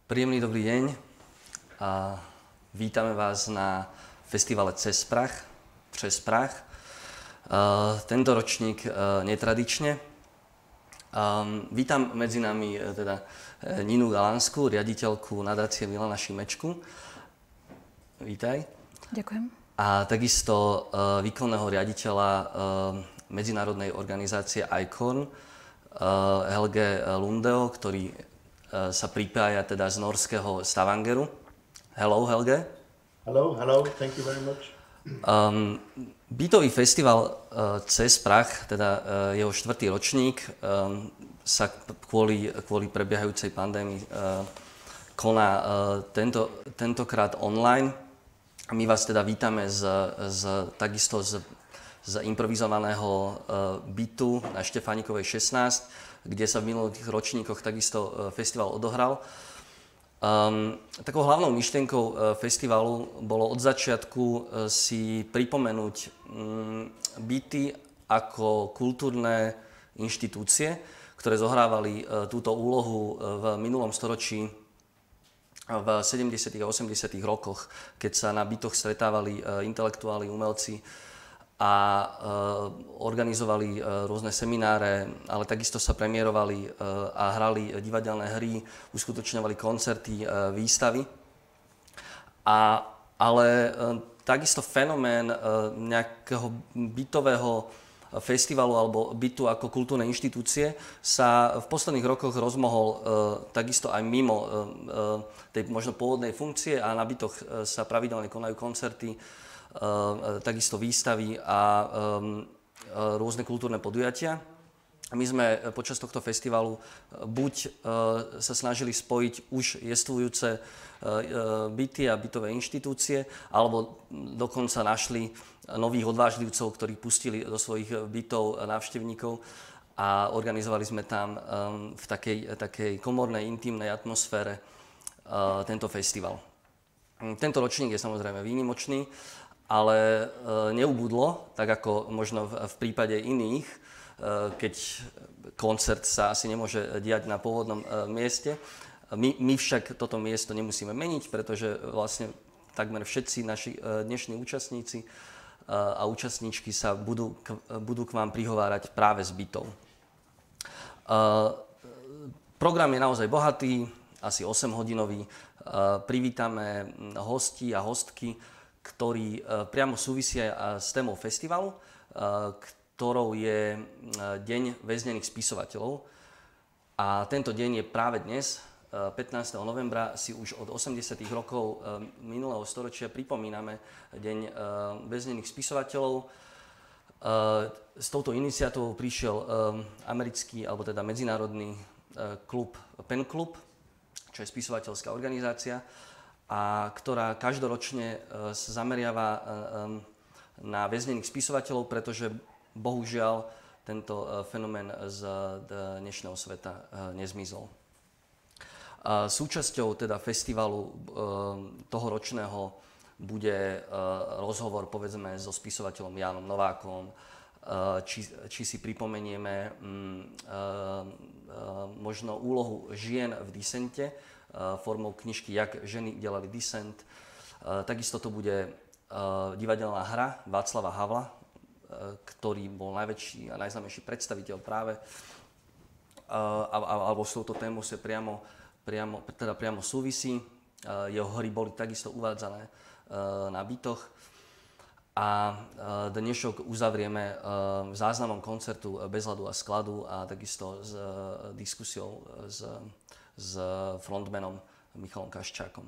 Príjemný dobrý deň a vítame vás na festivale Přes, práh. Tento ročník netradične. Vítam medzi nami teda Ninu Galanskú, riaditeľku Nadácie Milana Šimečku. Vítaj. Ďakujem. A takisto výkonného riaditeľa medzinárodnej organizácie ICORN-u Helge Lundeho, ktorý sa pripája teda z norského Stavangeru. Hello, Helge. Hello, thank you very much. Bytový festival Přes, práh, teda jeho 4. ročník, sa kvôli prebiehajúcej pandémii koná tentokrát online. My vás teda vítame takisto z improvizovaného bytu na Štefánikovej 16, kde sa v minulých ročníkoch takisto festival odohral. Takou hlavnou myšlienkou festivalu bolo od začiatku si pripomenúť byty ako kultúrne inštitúcie, ktoré zohrávali túto úlohu v minulom storočí, v 70. a 80. rokoch, keď sa na bytoch stretávali intelektuáli, umelci a organizovali rôzne semináre, ale takisto sa premiérovali a hrali divadelné hry, uskutočňovali koncerty, výstavy. Ale takisto fenomén nejakého bytového festivalu alebo bytu ako kultúrnej inštitúcie sa v posledných rokoch rozmohol takisto aj mimo tej možno pôvodnej funkcie a na bytoch sa pravidelne konajú koncerty, takisto výstavy a rôzne kultúrne podujatia. My sme počas tohto festivalu buď sa snažili spojiť už jestvujúce byty a bytové inštitúcie, alebo dokonca našli nových odvážlivcov, ktorí pustili do svojich bytov návštevníkov a organizovali sme tam v takej komornej, intimnej atmosfére tento festival. Tento ročník je samozrejme výnimočný, ale neubudlo, tak ako možno v prípade iných, keď koncert sa asi nemôže diať na pôvodnom mieste. My však toto miesto nemusíme meniť, pretože vlastne takmer všetci naši dnešní účastníci a účastníčky sa budú k vám prihovárať práve z bytov. Program je naozaj bohatý, asi 8-hodinový. Privítame hostí a hostky, ktorí priamo súvisia s témou festivalu, ktorou je Deň väznených spisovateľov. A tento deň je práve dnes, 15. novembra, si už od 80. rokov minulého storočia pripomíname Deň väznených spisovateľov. S touto iniciatívou prišiel americký, alebo teda medzinárodný klub Pen Club, čo je spisovateľská organizácia, a ktorá každoročne sa zameriava na väznených spisovateľov, pretože bohužiaľ tento fenomén z dnešného sveta nezmizol. Súčasťou teda festivalu tohoročného bude rozhovor povedzme so spisovateľom Jánom Novákom, či si pripomenieme možno úlohu žien v Disente, formou knižky Jak ženy delali Disent. Takisto to bude divadelná hra Václava Havla, ktorý bol najväčší a najznámejší predstaviteľ práve alebo s touto témou sa priamo súvisí. Jeho hry boli takisto uvádzané na bytoch. A dnešok uzavrieme záznamom koncertu Bez ľadu a skladu a takisto s diskusiou s frontmanom Michalom Kaščákom.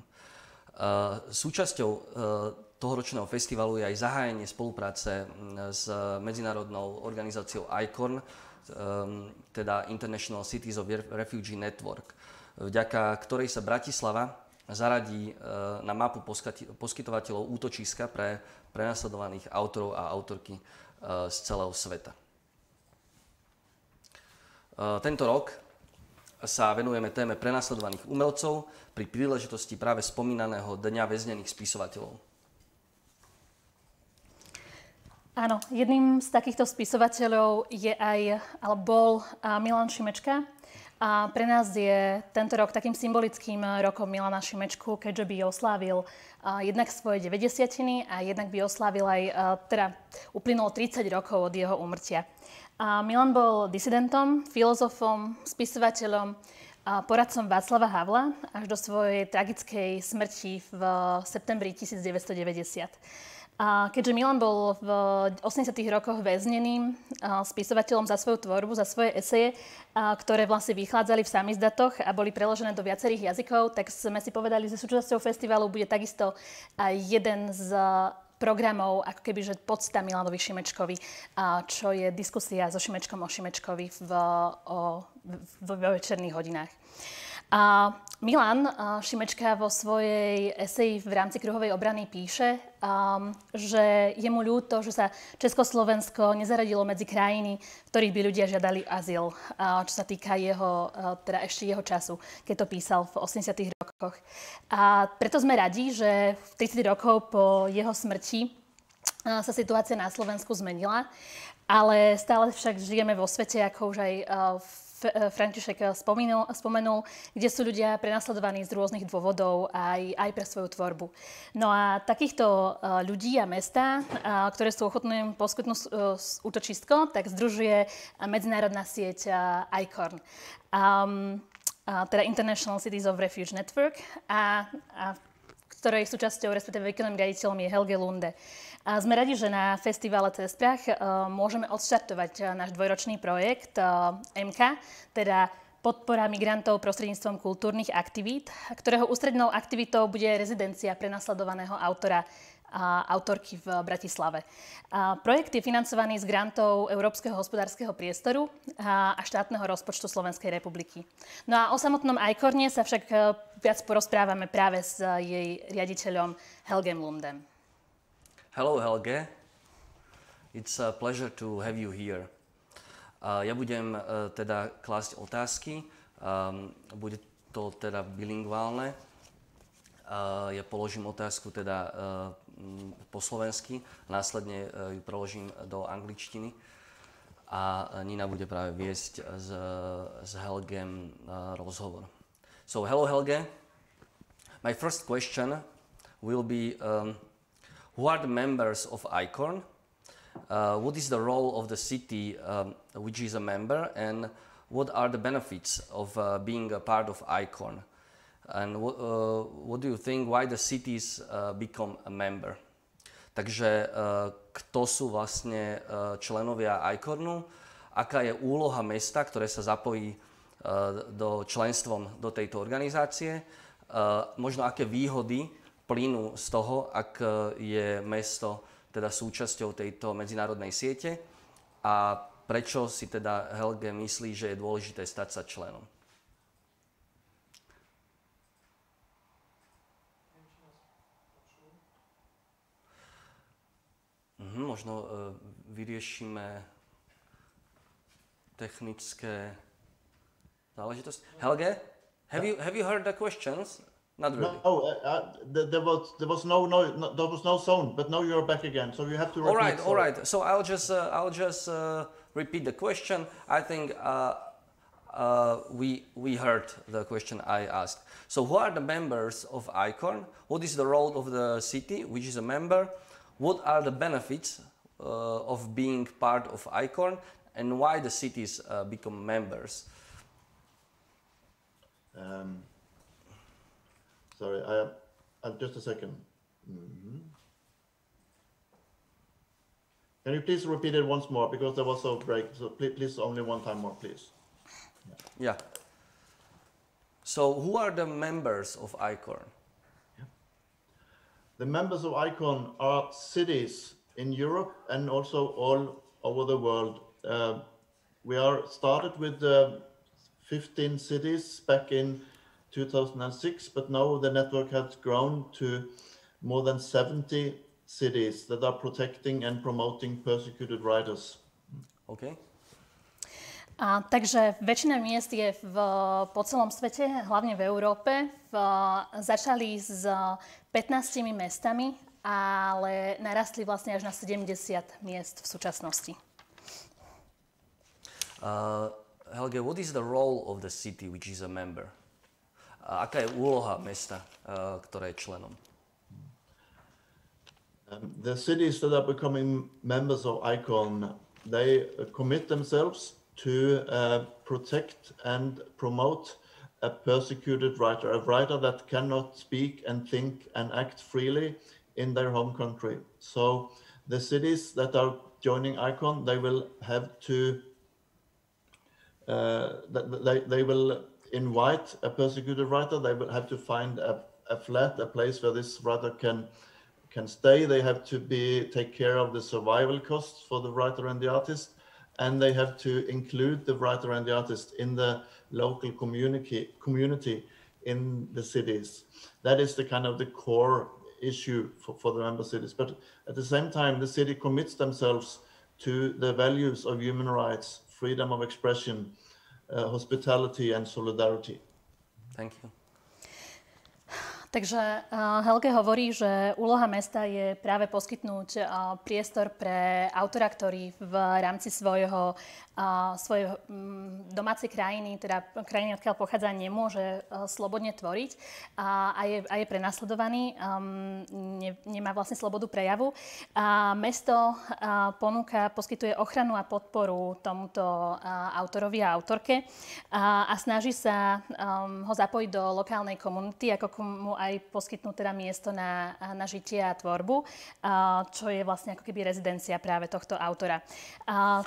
Súčasťou tohoročného festivalu je aj zahájenie spolupráce s medzinárodnou organizáciou ICORN, teda International Cities of Refugee Network, vďaka ktorej sa Bratislava zaradí na mapu poskytovateľov útočiska pre prenasledovaných autorov a autorky z celého sveta. Tento rok sa venujeme téme prenasledovaných umelcov pri príležitosti práve spomínaného Dňa väznených spisovateľov. Áno, jedným z takýchto spisovateľov je aj, ale bol Milan Šimečka. A pre nás je tento rok takým symbolickým rokom Milana Šimečku, keďže by oslávil jednak svoje 90-tiny a jednak by oslávil aj, teda uplynulo 30 rokov od jeho úmrtia. Milan bol disidentom, filozofom, spisovateľom, poradcom Václava Havla až do svojej tragickej smrti v septembri 1990. Keďže Milan bol v 80. rokoch väzneným spisovateľom za svoju tvorbu, za svoje eseje, ktoré vlastne vychádzali v samizdatoch a boli preložené do viacerých jazykov, tak sme si povedali, že súčasťou festivalu bude takisto jeden z programov, ako keby, že podsta Milanovi Šimečkovi, čo je diskusia so Šimečkom o Šimečkovi v večerných hodinách. Milan Šimečka vo svojej eseji v rámci Kruhovej obrany píše, že je mu ľúto, že sa Československo nezaradilo medzi krajiny, v ktorých by ľudia žiadali azyl, čo sa týka teda ešte jeho času, keď to písal v 80. rokoch. A preto sme radi, že v 30 rokov po jeho smrti sa situácia na Slovensku zmenila, ale stále však žijeme vo svete, ako už aj František spomenul, kde sú ľudia prenasledovaní z rôznych dôvodov aj pre svoju tvorbu. No a takýchto ľudí a mesta, ktoré sú ochotné im poskytnúť útočisko, tak združuje medzinárodná sieť ICORN, teda International Cities of Refuge Network, a ktorej súčasťou, respektíve výkonným riaditeľom je Helge Lunde. A sme radi, že na festivale Přes, práh môžeme odštartovať náš dvojročný projekt MK, teda podpora migrantov prostredníctvom kultúrnych aktivít, ktorého ústrednou aktivitou bude rezidencia prenasledovaného autora a autorky v Bratislave. Projekt je financovaný z grantov Európskeho hospodárskeho priestoru a štátneho rozpočtu Slovenskej republiky. No a o samotnom ICORN-e sa však viac porozprávame práve s jej riaditeľom Helgem Lundem. Hello Helge, it's a pleasure to have you here. Ja budem teda klásť otázky, bude to teda bilingválne. Ja položím otázku teda po slovensky, následne ju preložím do angličtiny a Nina bude práve viesť s Helgem rozhovor. So hello Helge, my first question will be who are the members of ICORN? What is the role of the city which is a member, and what are the benefits of being a part of ICORN? And what do you think, why the cities become a member? Takže kto sú vlastne členovia ICORNu, aká je úloha mesta, ktoré sa zapojí do členstvom do tejto organizácie, možno aké výhody plynú z toho, ak je mesto teda súčasťou tejto medzinárodnej siete a prečo si teda Helge myslí, že je dôležité stať sa členom. Možno vyriešime technické záležitosti. Helge, have you heard the questions? Not really. No, there was no sound, but now you're back again, so you have to repeat. All right. So I'll just repeat the question. I think we heard the question I asked. So who are the members of ICORN? What is the role of the city, which is a member? What are the benefits of being part of ICORN, and why the cities become members? Sorry, just a second. Can you please repeat it once more, because there was a break. So please only one time more, please. Yeah. So who are the members of ICORN? The members of ICORN are cities in Europe and also all over the world. We are started with 15 cities back in 2006, but now the network has grown to more than 70 cities that are protecting and promoting persecuted writers. Okay. Takže väčšina miest je po celom svete, hlavne v Európe. Začali s 15 mestami, ale narastli vlastne až na 70 miest v súčasnosti. Helge, what is the role of the city which is a member? Aká je úloha mesta, ktoré je členom? The cities that are becoming members of ICORN, they commit themselves to protect and promote a persecuted writer, a writer that cannot speak and think and act freely in their home country. So the cities that are joining ICORN, they will have to, they will invite a persecuted writer, they will have to find a flat, a place where this writer can stay. They have to take care of the survival costs for the writer and the artist, and they have to include the writer and the artist in the local community in the cities. That is the kind of the core issue for the member cities. But at the same time, the city commits themselves to the values of human rights, freedom of expression, hospitality and solidarity. Thank you. Takže Helge hovorí, že úloha mesta je práve poskytnúť priestor pre autora, ktorý v rámci svojej domácej krajiny, teda krajiny, odkiaľ pochádza, nemôže slobodne tvoriť a je prenasledovaný, nemá vlastne slobodu prejavu. A mesto poskytuje ochranu a podporu tomuto autorovi a autorke a snaží sa ho zapojiť do lokálnej komunity, ako mu aj poskytnúť teda miesto na žitie a tvorbu, čo je vlastne ako keby rezidencia práve tohto autora.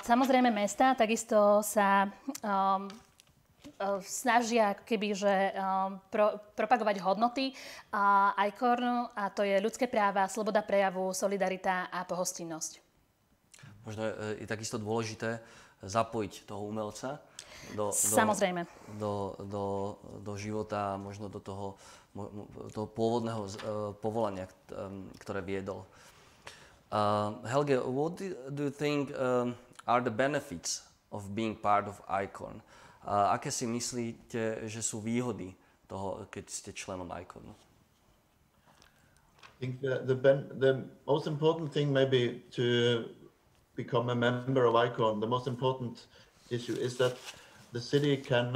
Samozrejme mesta takisto sa snažia ako keby, že propagovať hodnoty ICORN-u, a to je ľudské práva, sloboda prejavu, solidarita a pohostinnosť. Možno je takisto dôležité zapojiť toho umelca Samozrejme. Do života, možno do toho pôvodného povolania, ktoré viedol. Helge, what do you think are the benefits of being part of ICORN? Aké si myslíte, že sú výhody toho, keď ste členom ICORNu? I think the most important thing maybe to become a member of ICORN, the most important issue is that the city can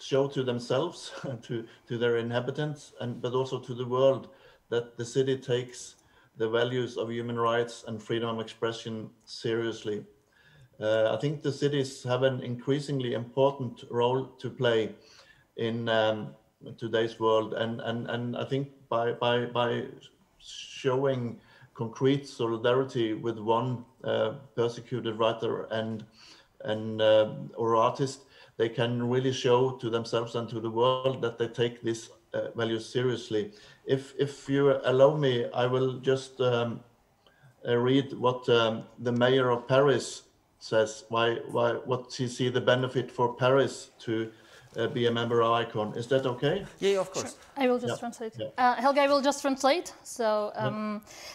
show to themselves, to their inhabitants, but also to the world, that the city takes the values of human rights and freedom of expression seriously. I think the cities have an increasingly important role to play in today's world, and I think by showing concrete solidarity with one persecuted writer or artist, they can really show to themselves and to the world that they take these values seriously. If you allow me, I will just read what the mayor of Paris says. What she see the benefit for Paris to be a member of ICORN. Is that okay? Yeah, of course. Sure. I will just translate. Yeah. Helge, I will just translate. So,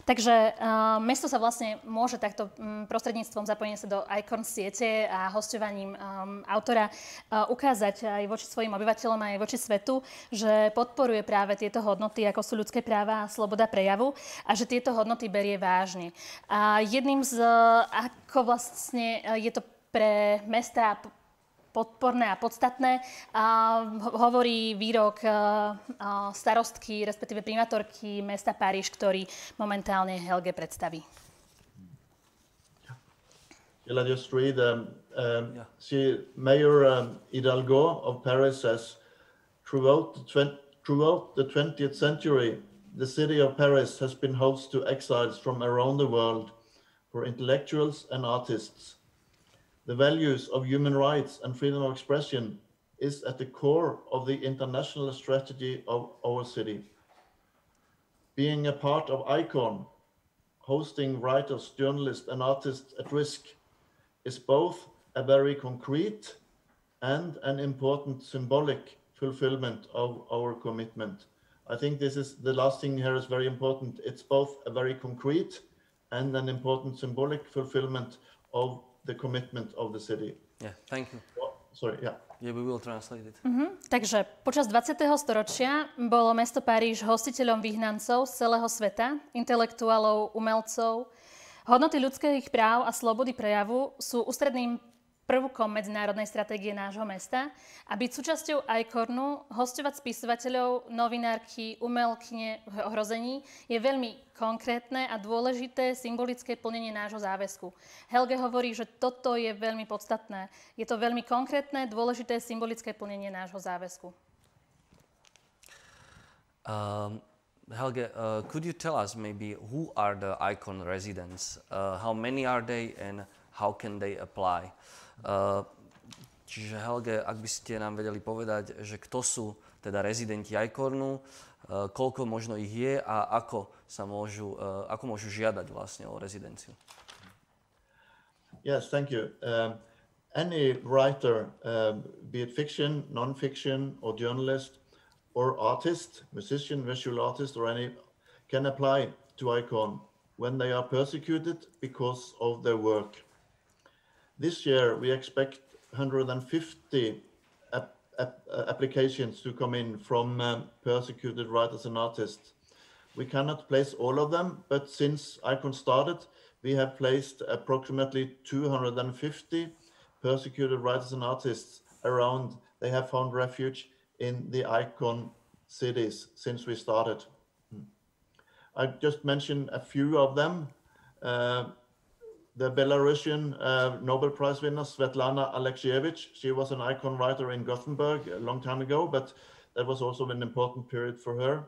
takže mesto sa vlastne môže takto prostredníctvom zapojenia sa do ICORN siete a hosťovaním autora ukázať aj voči svojim obyvateľom, aj voči svetu, že podporuje práve tieto hodnoty, ako sú ľudské práva a sloboda prejavu, a že tieto hodnoty berie vážne. A jedným z, ako vlastne je to pre mesta podporné a podstatné, hovorí výrok starostky, respektíve primátorky mesta Paríž, ktorý momentálne Helge predstaví. Shall I just read? Mayor Hidalgo of Paris says, throughout the 20th century, the city of Paris has been host to exiles from around the world, for intellectuals and artists. The values of human rights and freedom of expression is at the core of the international strategy of our city. Being a part of ICORN, hosting writers, journalists and artists at risk, is both a very concrete and an important symbolic fulfillment of our commitment. I think this is the last thing here is very important. It's both a very concrete and an important symbolic fulfillment of the commitment of the city. Yeah, thank you. Sorry, yeah. Yeah, we will translate it. Takže počas 20. storočia bolo mesto Paríž hostiteľom vyhnancov z celého sveta, intelektuálov, umelcov. Hodnoty ľudských práv a slobody prejavu sú ústredným prvkom medzinárodnej stratégie nášho mesta a byť súčasťou ICORN-u, hosťovať spisovateľov, novinárky, umelkyne v ohrození je veľmi konkrétne a dôležité symbolické plnenie nášho záväzku. Helge hovorí, že toto je veľmi podstatné. Je to veľmi konkrétne, dôležité symbolické plnenie nášho záväzku. Helge, could you tell us maybe who are the ICORN residents? How many are they and how can they apply? Čiže Helge, ak by ste nám vedeli povedať, že kto sú teda rezidenti ICORN-u, koľko možno ich je a ako môžu žiadať vlastne o rezidenciu. Yes, thank you. Any writer, be it fiction, non-fiction, or journalist, or artist, musician, visual artist, or any, can apply to ICORN when they are persecuted because of their work. This year, we expect 150 applications to come in from persecuted writers and artists. We cannot place all of them, but since ICORN started, we have placed approximately 250 persecuted writers and artists around. They have found refuge in the ICORN cities since we started. I just mentioned a few of them. The Belarusian Nobel Prize winner, Svetlana Alexievich, she was an ICORN writer in Gothenburg a long time ago, but that was also an important period for her.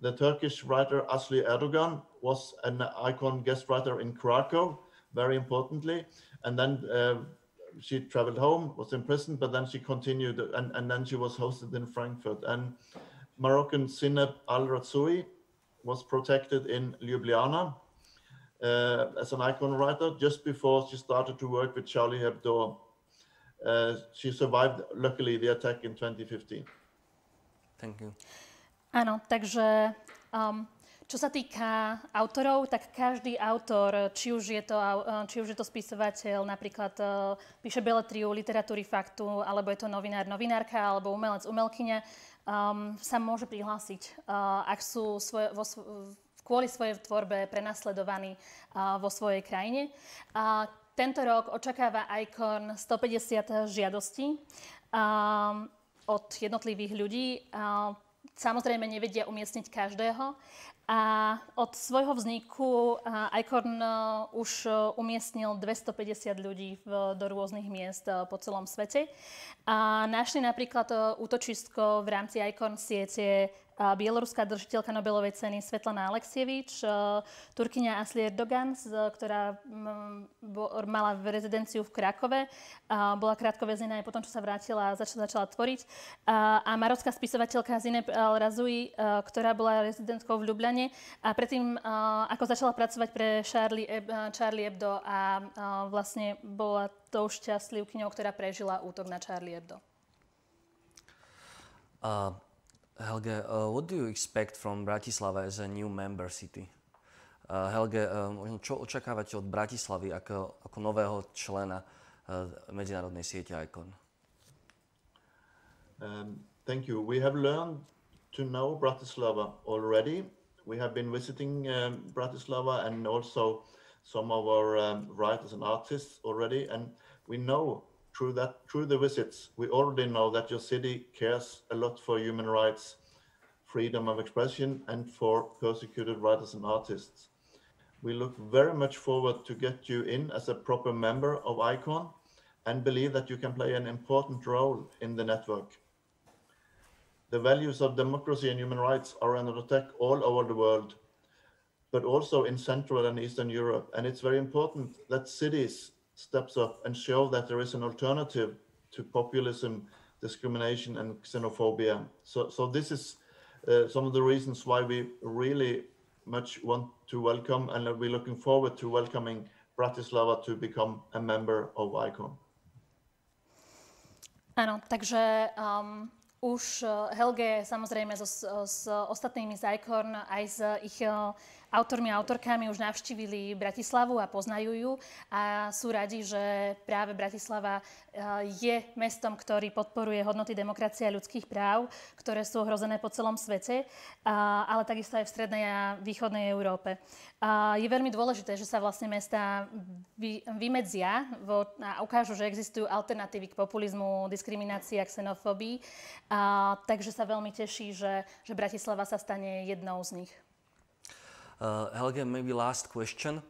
The Turkish writer Asli Erdogan was an ICORN guest writer in Krakow, very importantly, and then she traveled home, was imprisoned, but then she continued, and then she was hosted in Frankfurt. And Moroccan Zineb Al-Ratzoui was protected in Ljubljana as an ICORN writer just before she started to work with Charlie Hebdo. She survived, luckily, the attack in 2015. Thank you. Áno, takže čo sa týka autorov, tak každý autor, či už je to spisovateľ, napríklad píše beletriu, literatúry faktu, alebo je to novinár, novinárka, alebo umelec, umelkyňa, sa môže prihlásiť, ak sú kvôli svojej tvorbe prenasledovaní vo svojej krajine. Tento rok očakáva ICORN 150 žiadostí od jednotlivých ľudí. Samozrejme nevedia umiestniť každého. A od svojho vzniku ICORN už umiestnil 250 ľudí do rôznych miest po celom svete. A našli napríklad útočisko v rámci ICORN siete bieloruská držiteľka Nobelovej ceny Svetlana Aleksievič, Turkyňa Asli Erdogan, ktorá mala rezidenciu v Krakove, bola krátko väznená aj potom, čo sa vrátila a začala tvoriť. A marocká spisovateľka Zineb Al-Razzoui, ktorá bola rezidentkou v Ljubljane a predtým, ako začala pracovať pre Charlie Hebdo a vlastne bola tou šťastlivkyňou, ktorá prežila útok na Charlie Hebdo. Helge, what do you expect from Bratislava as a new member city? Helge, čo očakávate od Bratislavy ako nového člena medzinárodnej siete ICORN? Thank you. We have learned to know Bratislava already. We have been visiting Bratislava and also some of our writers and artists already, and we know through the visits, we already know that your city cares a lot for human rights, freedom of expression, and for persecuted writers and artists. We look very much forward to get you in as a proper member of ICORN and believe that you can play an important role in the network. The values of democracy and human rights are under attack all over the world, but also in Central and Eastern Europe, and it's very important that cities steps up and show that there is an alternative to populism, discrimination, and xenophobia. So this is some of the reasons why we really much want to welcome, and we're looking forward to welcoming Bratislava to become a member of ICORN. Áno, takže už Helge samozrejme s ostatnými z ICORN aj s ich autormi a autorkami už navštívili Bratislavu a poznajú ju a sú radi, že práve Bratislava je mestom, ktorý podporuje hodnoty demokracie a ľudských práv, ktoré sú ohrozené po celom svete, ale takisto aj v strednej a východnej Európe. Je veľmi dôležité, že sa vlastne mestá vymedzia a ukážu, že existujú alternatívy k populizmu, diskriminácii a xenofóbii. Takže sa veľmi teší, že Bratislava sa stane jednou z nich. Helge, maybe last question.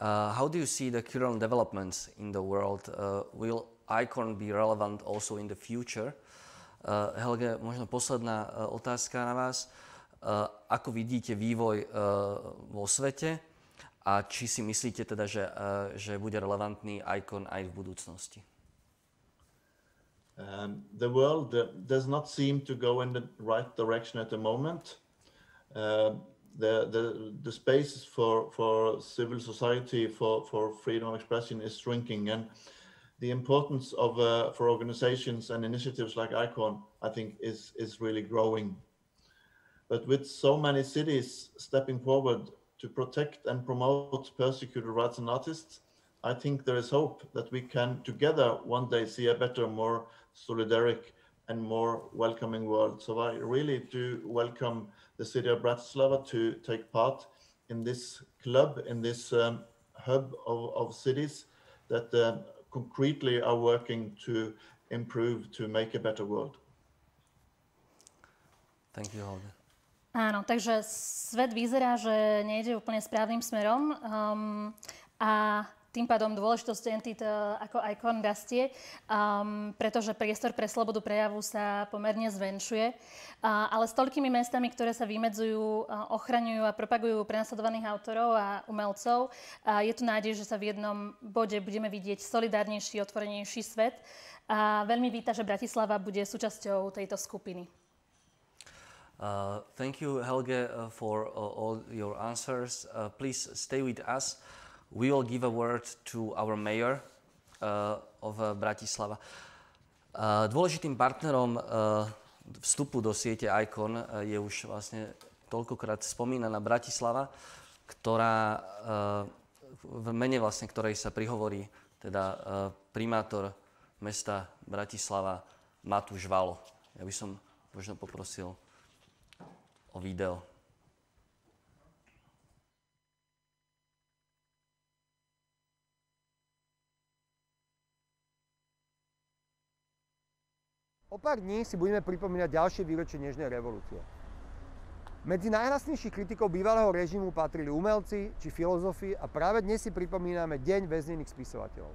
How do you see the current developments in the world? Will ICORN be relevant also in the future? Helge, možno posledná otázka na vás. Ako vidíte vývoj vo svete a či si myslíte teda, že bude relevantný ICORN aj v budúcnosti? The world does not seem to go in the right direction at the moment. The space for civil society, for freedom of expression is shrinking, and the importance of for organizations and initiatives like ICORN, I think, is really growing. But with so many cities stepping forward to protect and promote persecuted rights and artists, I think there is hope that we can together one day see a better, more solidaric and more welcoming world. So I really do welcome the city of Bratislava to take part in this club, in this hub of cities that concretely are working to improve, to make a better world. Thank you, Helge. Áno, takže svet vyzerá, že nejde úplne správnym smerom a tým pádom dôležitosť entít ako ICORN rastie, pretože priestor pre slobodu prejavu sa pomerne zvenšuje. Ale s toľkými mestami, ktoré sa vymedzujú, ochraňujú a propagujú prenasledovaných autorov a umelcov, je tu nádej, že sa v jednom bode budeme vidieť solidárnejší, otvorenejší svet. A veľmi víta, že Bratislava bude súčasťou tejto skupiny. Thank you, Helge, for all your answers. Please stay with us. We will give a word to our mayor of Bratislava. Dôležitým partnerom vstupu do siete ICORN je už vlastne toľkokrát spomínaná Bratislava, ktorá v mene vlastne ktorej sa prihovorí teda primátor mesta Bratislava Matúš Vallo. Ja by som možno poprosil o video. O pár dní si budeme pripomínať ďalšie výročie nežnej revolúcie. Medzi najhlasnejších kritikov bývalého režimu patrili umelci či filozofi a práve dnes si pripomíname Deň väznených spisovateľov.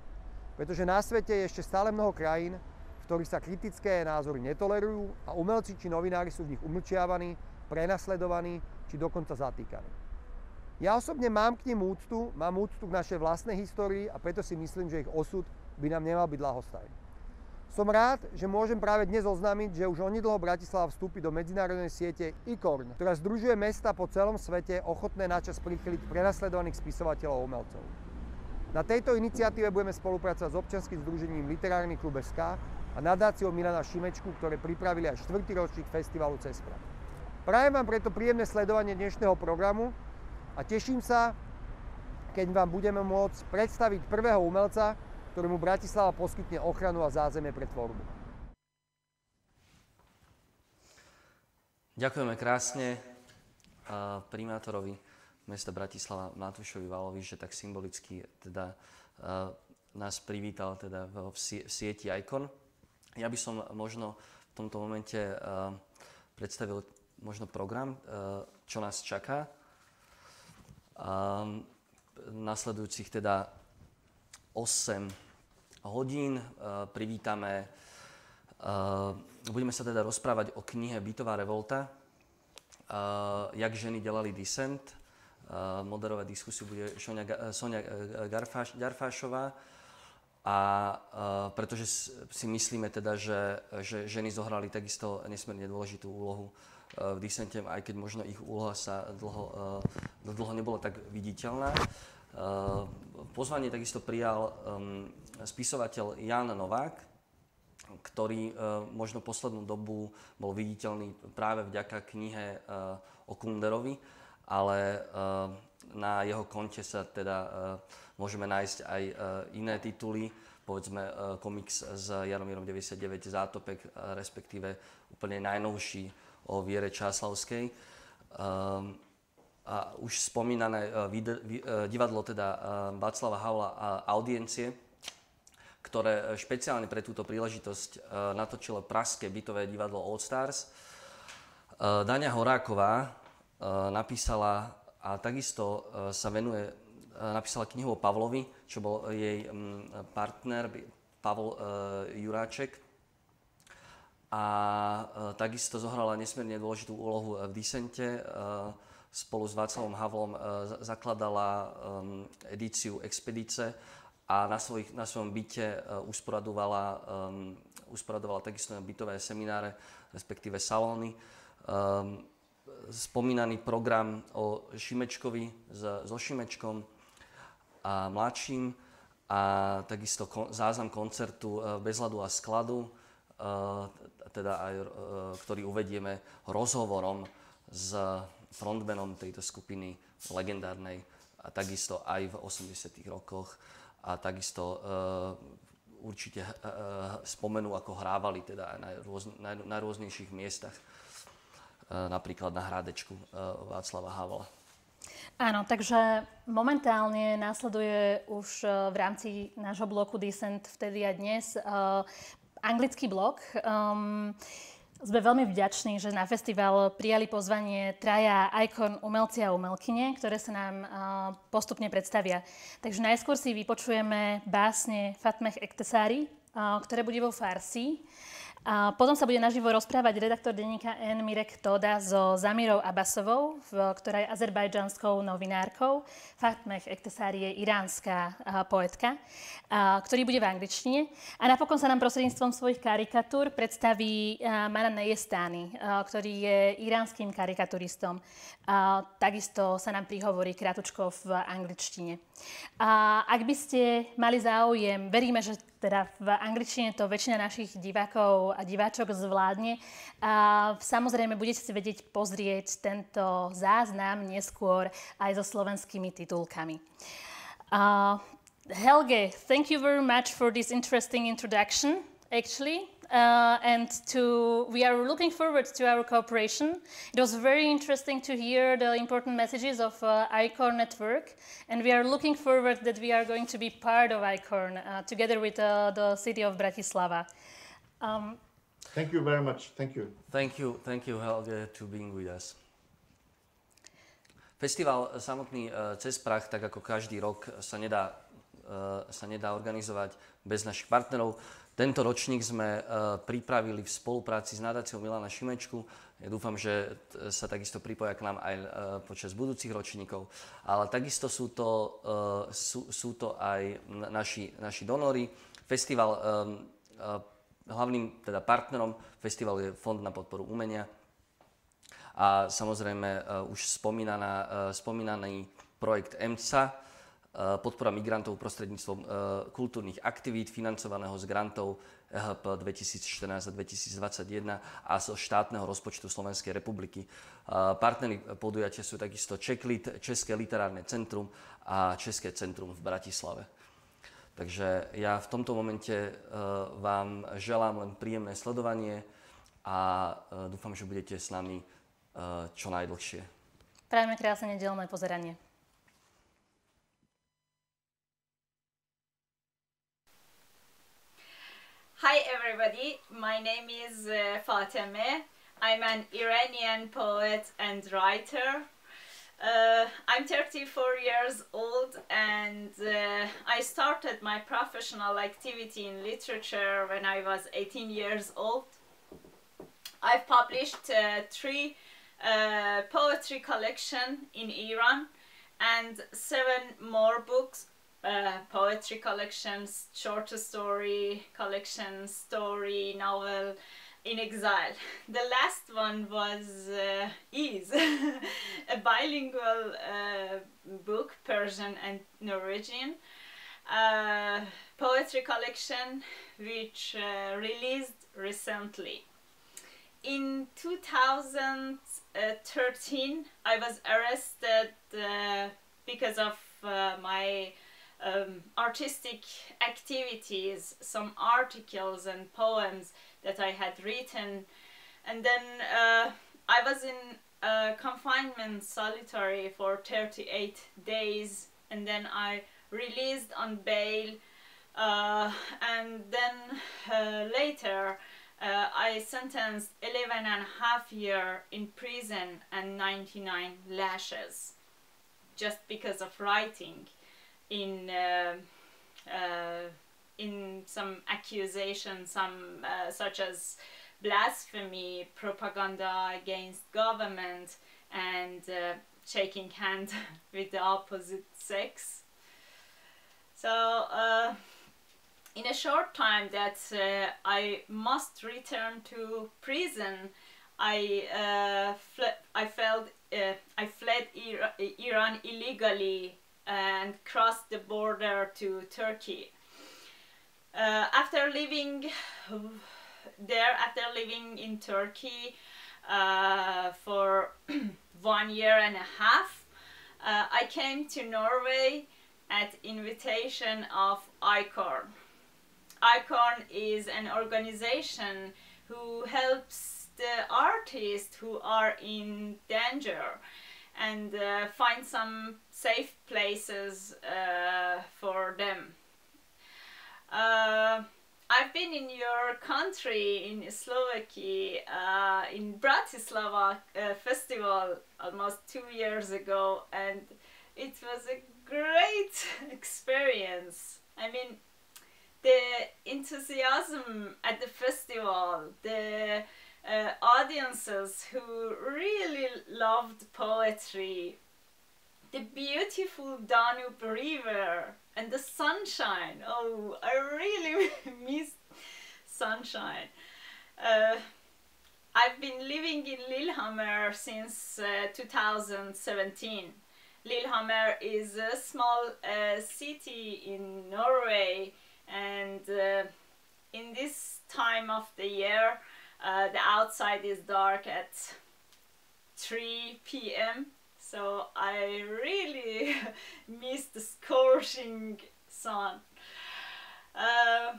Pretože na svete je ešte stále mnoho krajín, v ktorých sa kritické názory netolerujú a umelci či novinári sú v nich umlčiavaní, prenasledovaní či dokonca zatýkaní. Ja osobne mám k nim úctu, mám úctu k našej vlastnej histórii a preto si myslím, že ich osud by nám nemal byť ľahostajný. Som rád, že môžem práve dnes oznámiť, že už onedlho Bratislava vstúpi do medzinárodnej siete ICORN, ktorá združuje mesta po celom svete ochotné načas prichyliť prenasledovaných spisovateľov a umelcov. Na tejto iniciatíve budeme spolupracovať s občianskym združením literarnyklub.sk a Nadáciou Milana Šimečku, ktoré pripravili aj 4. ročník festivalu Přes. Prajem vám preto príjemné sledovanie dnešného programu a teším sa, keď vám budeme môcť predstaviť prvého umelca, ktorému Bratislava poskytne ochranu a zázemie pre tvorbu. Ďakujeme krásne primátorovi mesta Bratislava Matúšovi Vallovi, že tak symbolicky teda nás privítal teda v sieti ICORN. Ja by som možno v tomto momente predstavil možno program, čo nás čaká. Nasledujúcich teda 8 hodín privítame, budeme sa teda rozprávať o knihe Bytová revolta, jak ženy delali Disent. Moderovať diskusiu bude Sonia Garfášová, a pretože si myslíme teda, že ženy zohrali takisto nesmierne dôležitú úlohu v Disente, aj keď možno ich úloha sa dlho nebola tak viditeľná. Pozvanie takisto prijal spisovateľ Ján Novák, ktorý možno poslednú dobu bol viditeľný práve vďaka knihe o Kunderovi ale na jeho konte sa teda môžeme nájsť aj iné tituly, povedzme komiks s Jaromírom 99 Zátopek, respektíve úplne najnovší o Viere Čáslavskej. A už spomínané divadlo teda Václava Havla a Audiencie, ktoré špeciálne pre túto príležitosť natočilo pražské bytové divadlo All Stars. Daňa Horáková napísala a takisto sa napísala knihu o Pavlovi, čo bol jej partner Pavol Juráček. A takisto zohrala nesmierne dôležitú úlohu v Disente. Spolu s Václavom Havlom zakladala edíciu Expedice a na svojom byte usporadovala takisto bytové semináre, respektíve salóny. Spomínaný program o Šimečkovi so Šimečkom a mladším a takisto záznam koncertu Bez ľadu a skladu, ktorý uvedieme rozhovorom s frontmanom tejto skupiny legendárnej a takisto aj v 80. rokoch a takisto určite spomenú, ako hrávali teda aj na najrôznejších miestach, napríklad na Hrádečku Václava Havla. Áno, takže momentálne následuje už v rámci nášho bloku Disent vtedy a dnes anglický blok. Sme veľmi vďační, že na festival prijali pozvanie traja ICORN umelci a umelkyne, ktoré sa nám postupne predstavia. Takže najskôr si vypočujeme básne Fatemeh Ekhtesari, ktoré bude vo farsi. A potom sa bude naživo rozprávať redaktor denníka N. Mirek Toda so Zamirou Abbasovou, ktorá je azerbajdžanskou novinárkou. Fatemeh Ekhtesari je iránska poetka, ktorý bude v angličtine. A napokon sa nám prostredníctvom svojich karikatúr predstaví Mana Neyestani, ktorý je iránskym karikaturistom. Takisto sa nám prihovorí krátko v angličtine. Ak by ste mali záujem, veríme, že teda v angličtine to väčšina našich divákov a diváčok zvládne. Samozrejme, budete si vedieť pozrieť tento záznam neskôr aj so slovenskými titulkami. Helge, thank you very much for this interesting introduction, actually. We are looking forward to our cooperation. It was very interesting to hear the important messages of ICORN network, and we are looking forward that we are going to be part of ICORN together with the city of Bratislava. Thank you very much. Thank you. Thank you, Helge, to being with us. Festival samotný Přes, práh, tak ako každý rok, sa nedá organizovať bez našich partnerov. Tento ročník sme pripravili v spolupráci s Nadáciou Milana Šimečku. Ja dúfam, že sa takisto pripoja k nám aj počas budúcich ročníkov. Ale takisto sú to aj naši donory. Festival, hlavným teda partnerom festivalu je Fond na podporu umenia. A samozrejme už spomínaný projekt EMCA, podpora migrantov prostredníctvom kultúrnych aktivít financovaného z grantov EHP 2014 a 2021 a zo štátneho rozpočtu Slovenskej republiky. Partnery podujatia sú takisto Czechlit, České literárne centrum a České centrum v Bratislave. Takže ja v tomto momente vám želám len príjemné sledovanie a dúfam, že budete s nami čo najdlhšie. Prajeme krásne nedeľné pozeranie. Hi everybody, my name is Fatemeh. I'm an Iranian poet and writer. I'm 34 years old and I started my professional activity in literature when I was 18 years old. I've published 3 poetry collections in Iran and 7 more books. Poetry collections, short story collections, story, novel in exile. The last one was a bilingual book, Persian and Norwegian, poetry collection which released recently. in 2013, I was arrested because of my artistic activities, some articles and poems that I had written. And then I was in confinement solitary for 38 days, and then I released on bail, and then later I sentenced 11.5 years in prison and 99 lashes just because of writing in some accusations, some such as blasphemy, propaganda against government, and shaking hands with the opposite sex. So in a short time that I must return to prison, I fled Iran illegally and crossed the border to Turkey. After living in Turkey for 1.5 years, I came to Norway at invitation of ICORN. ICORN is an organization who helps the artists who are in danger and find some safe places for them. I've been in your country, in Slovakia, in Bratislava festival almost 2 years ago, and it was a great experience. I mean, the enthusiasm at the festival, the audiences who really loved poetry, the beautiful Danube River and the sunshine. Oh, I really miss sunshine. I've been living in Lillehammer since 2017. Lillehammer is a small city in Norway, and in this time of the year the outside is dark at 3 p.m. so I really miss the scorching sun. I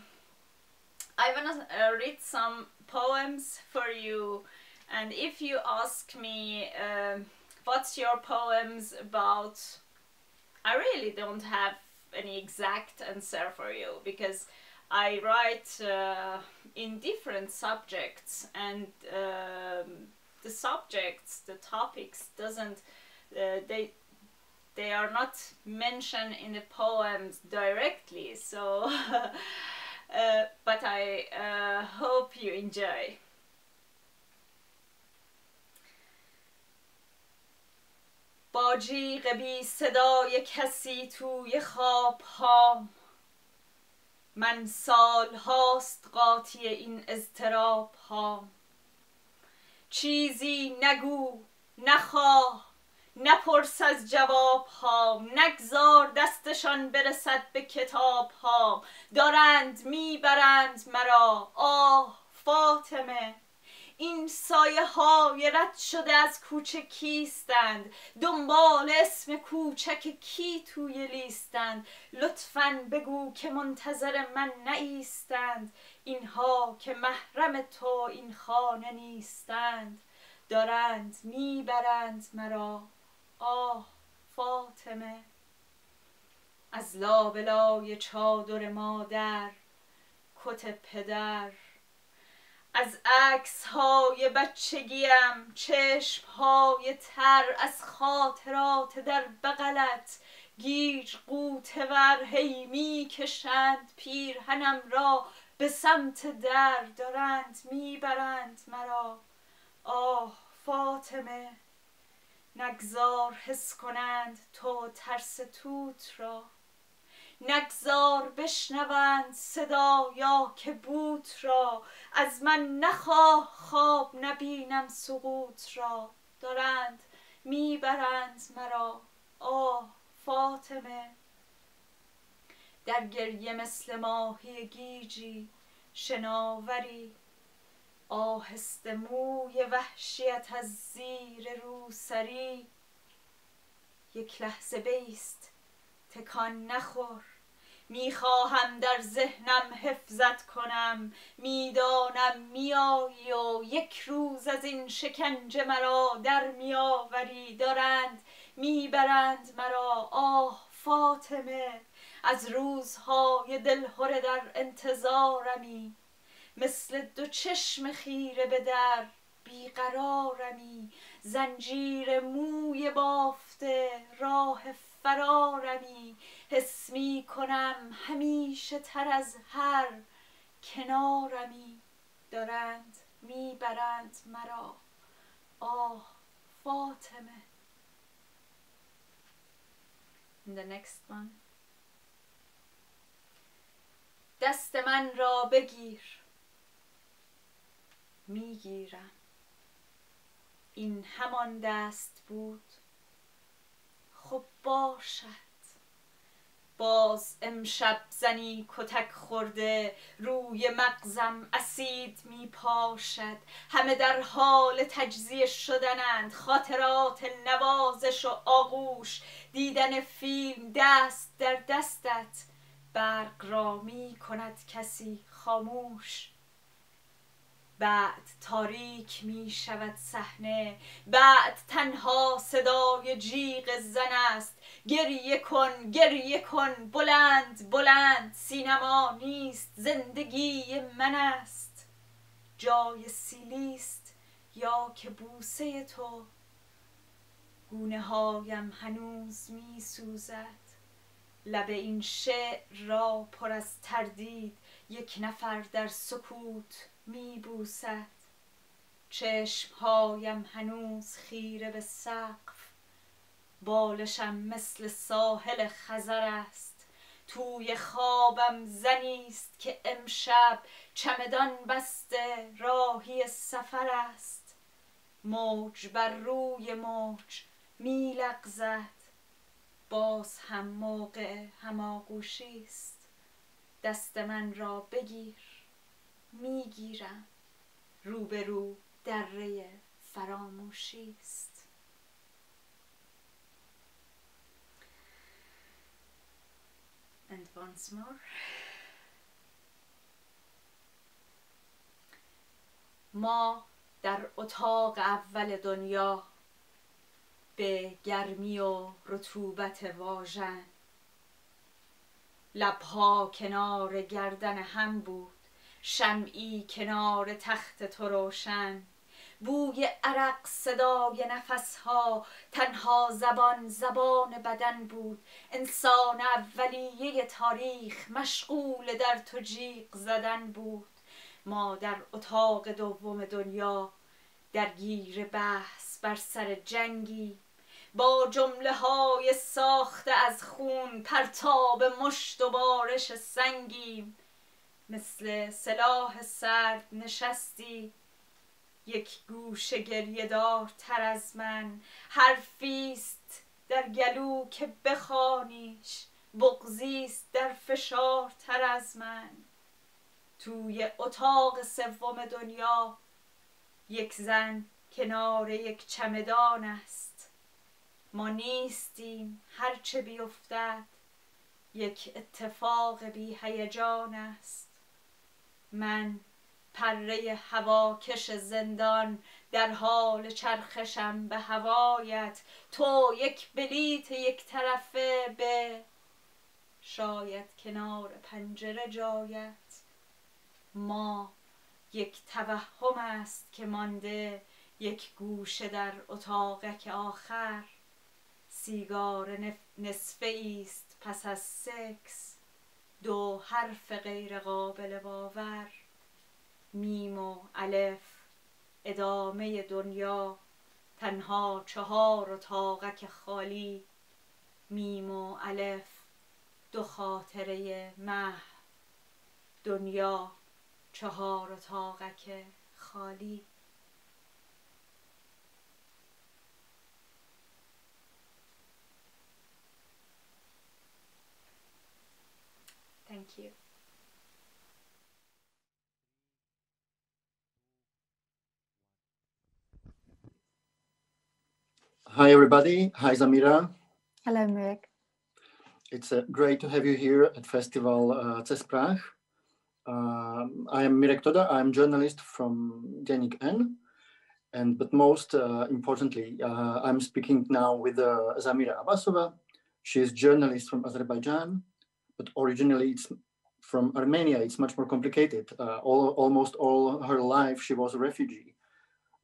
wanna read some poems for you, and if you ask me what's your poems about, I really don't have any exact answer for you, because I write in different subjects, and the subjects, the topics doesn't they are not mentioned in the poems directly, so but I hope you enjoy. با جیغ بی صدای کسی توی خواب ها، من سال هاست قاطی این اضطراب ها. چیزی نگو، نخواه، نپرس از جواب ها، نگذار دستشان برسد به کتاب ها. دارند میبرند مرا، آه فاطمه، این سایه های رد شده از کوچه کیستند؟ دنبال اسم کوچک کی توی لیستند؟ لطفاً بگو که منتظر من نایستند، اینها که محرم تو این خانه نیستند. دارند میبرند مرا، آه فاطمه، از لابلای چادر مادر، کت پدر، از عکس های بچگیم، چشم های تر، از خاطرات در بغلت، گیر قوطه ور هی می کشند پیرهنم را به سمت در. دارند میبرند مرا، آه فاطمه، نگذار حس کنند تو ترس توت را، نگذار بشنوند صدا یا که بوت را. از من نخواه خواب نبینم سقوط را. دارند میبرند مرا، آه فاطمه، در گریه مثل ماهی گیجی، شناوری آهسته موی وحشیت از زیر روسری. یک لحظه بیست، تکان نخور. میخواهم در ذهنم حفظت کنم. میدانم میایی و یک روز از این شکنجه مرا در میآوری. دارند میبرند مرا، آه فاطمه، از روزهای دلهره در انتظارمی. مثل دو چشم خیره به در بیقرارمی. زنجیر موی بافته راه فرارمی. حس می کنم همیشه تر از هر کنارمی. دارند میبرند مرا، آه فاطمه. The next one. دست من را بگیر. میگیرم. این همان دست بود. خب باشد. باز امشب زنی کتک خورده روی مغزم اسید می پاشد. همه در حال تجزیه شدنند. خاطرات نوازش و آغوش. دیدن فیلم دست در دستت. برق را می کند کسی خاموش. بعد تاریک می شود صحنه. بعد تنها صدای جیغ زن است. گریه کن، گریه کن، بلند بلند. سینما نیست، زندگی من است. جای سیلیست یا که بوسه تو. گونه هایم هنوز می سوزد. لب این شعر را پر از تردید. یک نفر در سکوت می بوسد. چشمهایم هنوز خیره به سقف. بالشم مثل ساحل خزر است. توی خوابم زنیست که امشب چمدان بسته راهی سفر است. موج بر روی موج می لغزد. باز هم موقع هماغوشی است. دست من را بگیر. میگیرم. روبرو دره فراموشی است. And once more. ما در اتاق اول دنیا به گرمی و رطوبت واژن. لبها کنار گردن هم بود. شمعی کنار تخت تو روشن. بوی عرق، صدای نفسها. تنها زبان زبان بدن بود. انسان اولیه تاریخ مشغول در تو جیغ زدن بود. ما در اتاق دوم دنیا درگیر بحث بر سر جنگی. با جمله های ساخته از خون. پرتاب مشت و بارش سنگیم. مثل سلاح سرد نشستی. یک گوشه گریه دار تر از من. حرفیست در گلو که بخوانیش. بغضیست در فشار تر از من. توی اتاق سوم دنیا یک زن کنار یک چمدان است. ما نیستیم هرچه بیفتد. یک اتفاق بی هیجان است. من پره هواکش زندان در حال چرخشم به هوایت. تو یک بلیت یک طرفه به شاید کنار پنجره جایت. ما یک توهم است که مانده. یک گوشه در اتاقک آخر. سیگار نصفه ایست پس از سکس. دو حرف غیر قابل باور. میم و الف ادامه دنیا. تنها 4 اتاقک خالی. میم و الف 2 خاطره محو. دنیا 4 اتاقک خالی. Thank you. Hi, everybody. Hi, Zamira. Hello, Mirek. It's great to have you here at Festival Přes, práh. I am Mirek Toda. I'm journalist from Deník N. But most importantly, I'm speaking now with Zamira Abbasova. She is journalist from Azerbaijan, but originally it's from Armenia. It's much more complicated. Almost all her life, she was a refugee.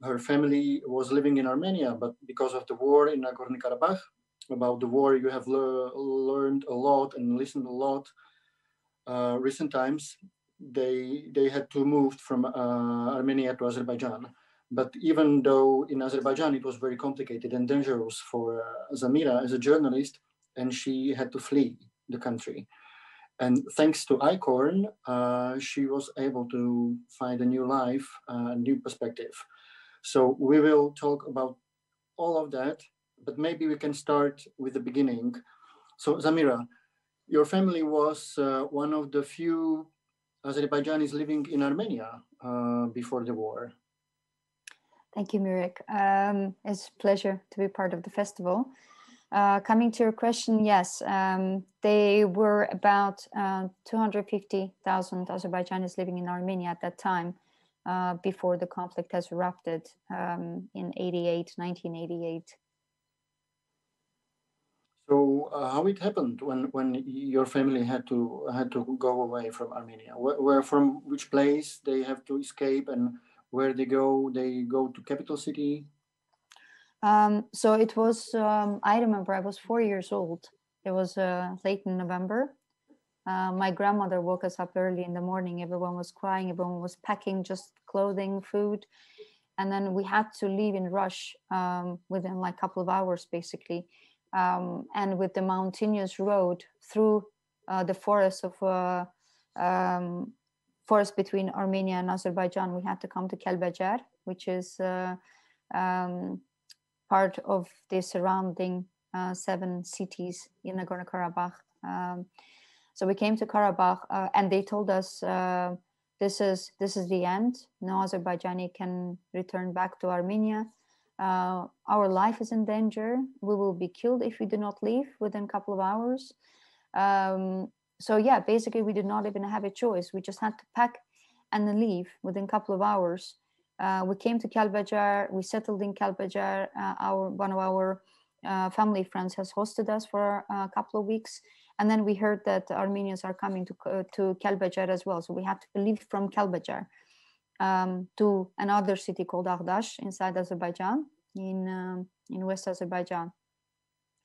Her family was living in Armenia, but because of the war in Nagorno-Karabakh, about the war, you have learned a lot and listened a lot. Recent times, they had to move from Armenia to Azerbaijan. But even though in Azerbaijan it was very complicated and dangerous for Zamira as a journalist, and she had to flee the country. And thanks to ICORN, she was able to find a new life, a new perspective. So we will talk about all of that, but maybe we can start with the beginning. So Zamira, your family was one of the few Azerbaijanis living in Armenia before the war. Thank you, Mirek. It's a pleasure to be part of the festival. Coming to your question, yes, they were about 250,000 Azerbaijanis living in Armenia at that time, before the conflict has erupted in 1988. So how it happened when your family had to go away from Armenia? Where from which place they have to escape, and where they go to capital city? So it was, I remember I was 4 years old. It was late in November. My grandmother woke us up early in the morning. Everyone was crying. Everyone was packing just clothing, food. And then we had to leave in rush within like a couple of hours, basically. And with the mountainous road through the forest between Armenia and Azerbaijan, we had to come to Kelbejar, which is part of the surrounding 7 cities in Nagorno-Karabakh. So we came to Karabakh, and they told us this is the end. No Azerbaijani can return back to Armenia. Our life is in danger. We will be killed if we do not leave within a couple of hours. So yeah, basically we did not even have a choice. We just had to pack and then leave within a couple of hours. We came to Kelbejar. We settled in Kelbejar. One of our family friends has hosted us for a couple of weeks. And then we heard that Armenians are coming to Kelbejar as well. So we had to leave from Kelbejar to another city called Ardash inside Azerbaijan, in West Azerbaijan.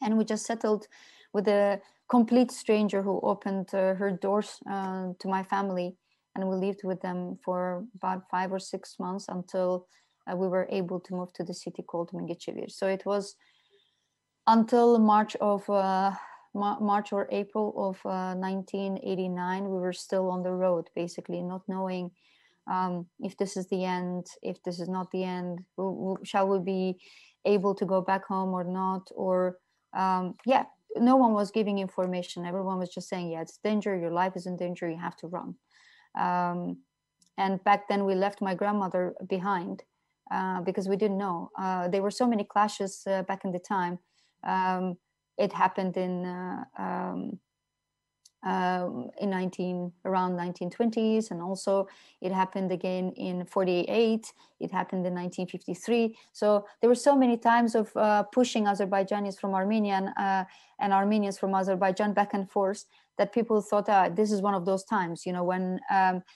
And we just settled with a complete stranger who opened her doors to my family. And we lived with them for about 5 or 6 months until we were able to move to the city called Mingechevir. So it was until March or April of 1989, we were still on the road, basically not knowing if this is the end, if this is not the end, shall we be able to go back home or not? Or no one was giving information. Everyone was just saying, yeah, it's danger, your life is in danger, you have to run. And back then we left my grandmother behind because we didn't know. There were so many clashes back in the time. It happened in around 1920s, and also it happened again in 48. It happened in 1953. So there were so many times of pushing Azerbaijanis from Armenia and Armenians from Azerbaijan back and forth, that people thought this is one of those times, when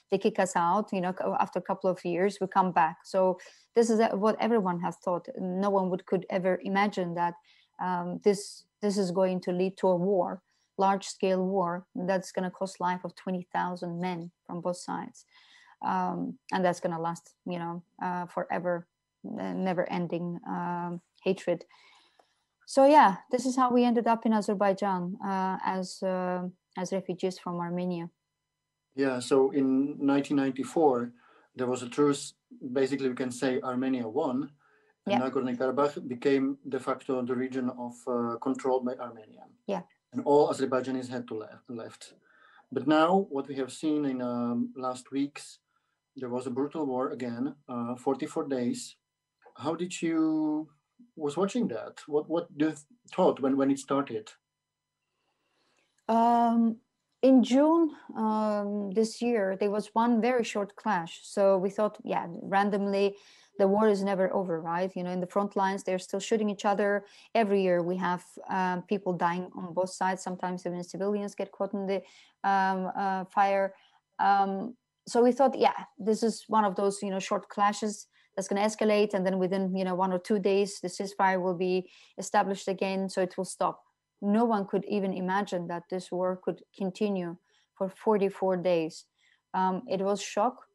they kick us out, after a couple of years we come back. So this is what everyone has thought. No one could ever imagine that this is going to lead to a war, large-scale war that's going to cost life of 20,000 men from both sides, and that's going to last, forever, never-ending hatred. So yeah, this is how we ended up in Azerbaijan as refugees from Armenia. Yeah. So in 1994, there was a truce. Basically, we can say Armenia won. And Nagorno-Karabakh became de facto the region of controlled by Armenia. Yeah. And all Azerbaijanis had to left. But now, what we have seen in last weeks, there was a brutal war again, 44 days. How did you was watching that? What do you thought when it started? In June this year, there was one very short clash. So we thought, yeah, randomly, the war is never over, right? You know, in the front lines, they're still shooting each other. Every year we have people dying on both sides. Sometimes even civilians get caught in the fire. So we thought, yeah, this is one of those, short clashes that's going to escalate. And then within, 1 or 2 days, the ceasefire will be established again. So it will stop. No one could even imagine that this war could continue for 44 days. It was shock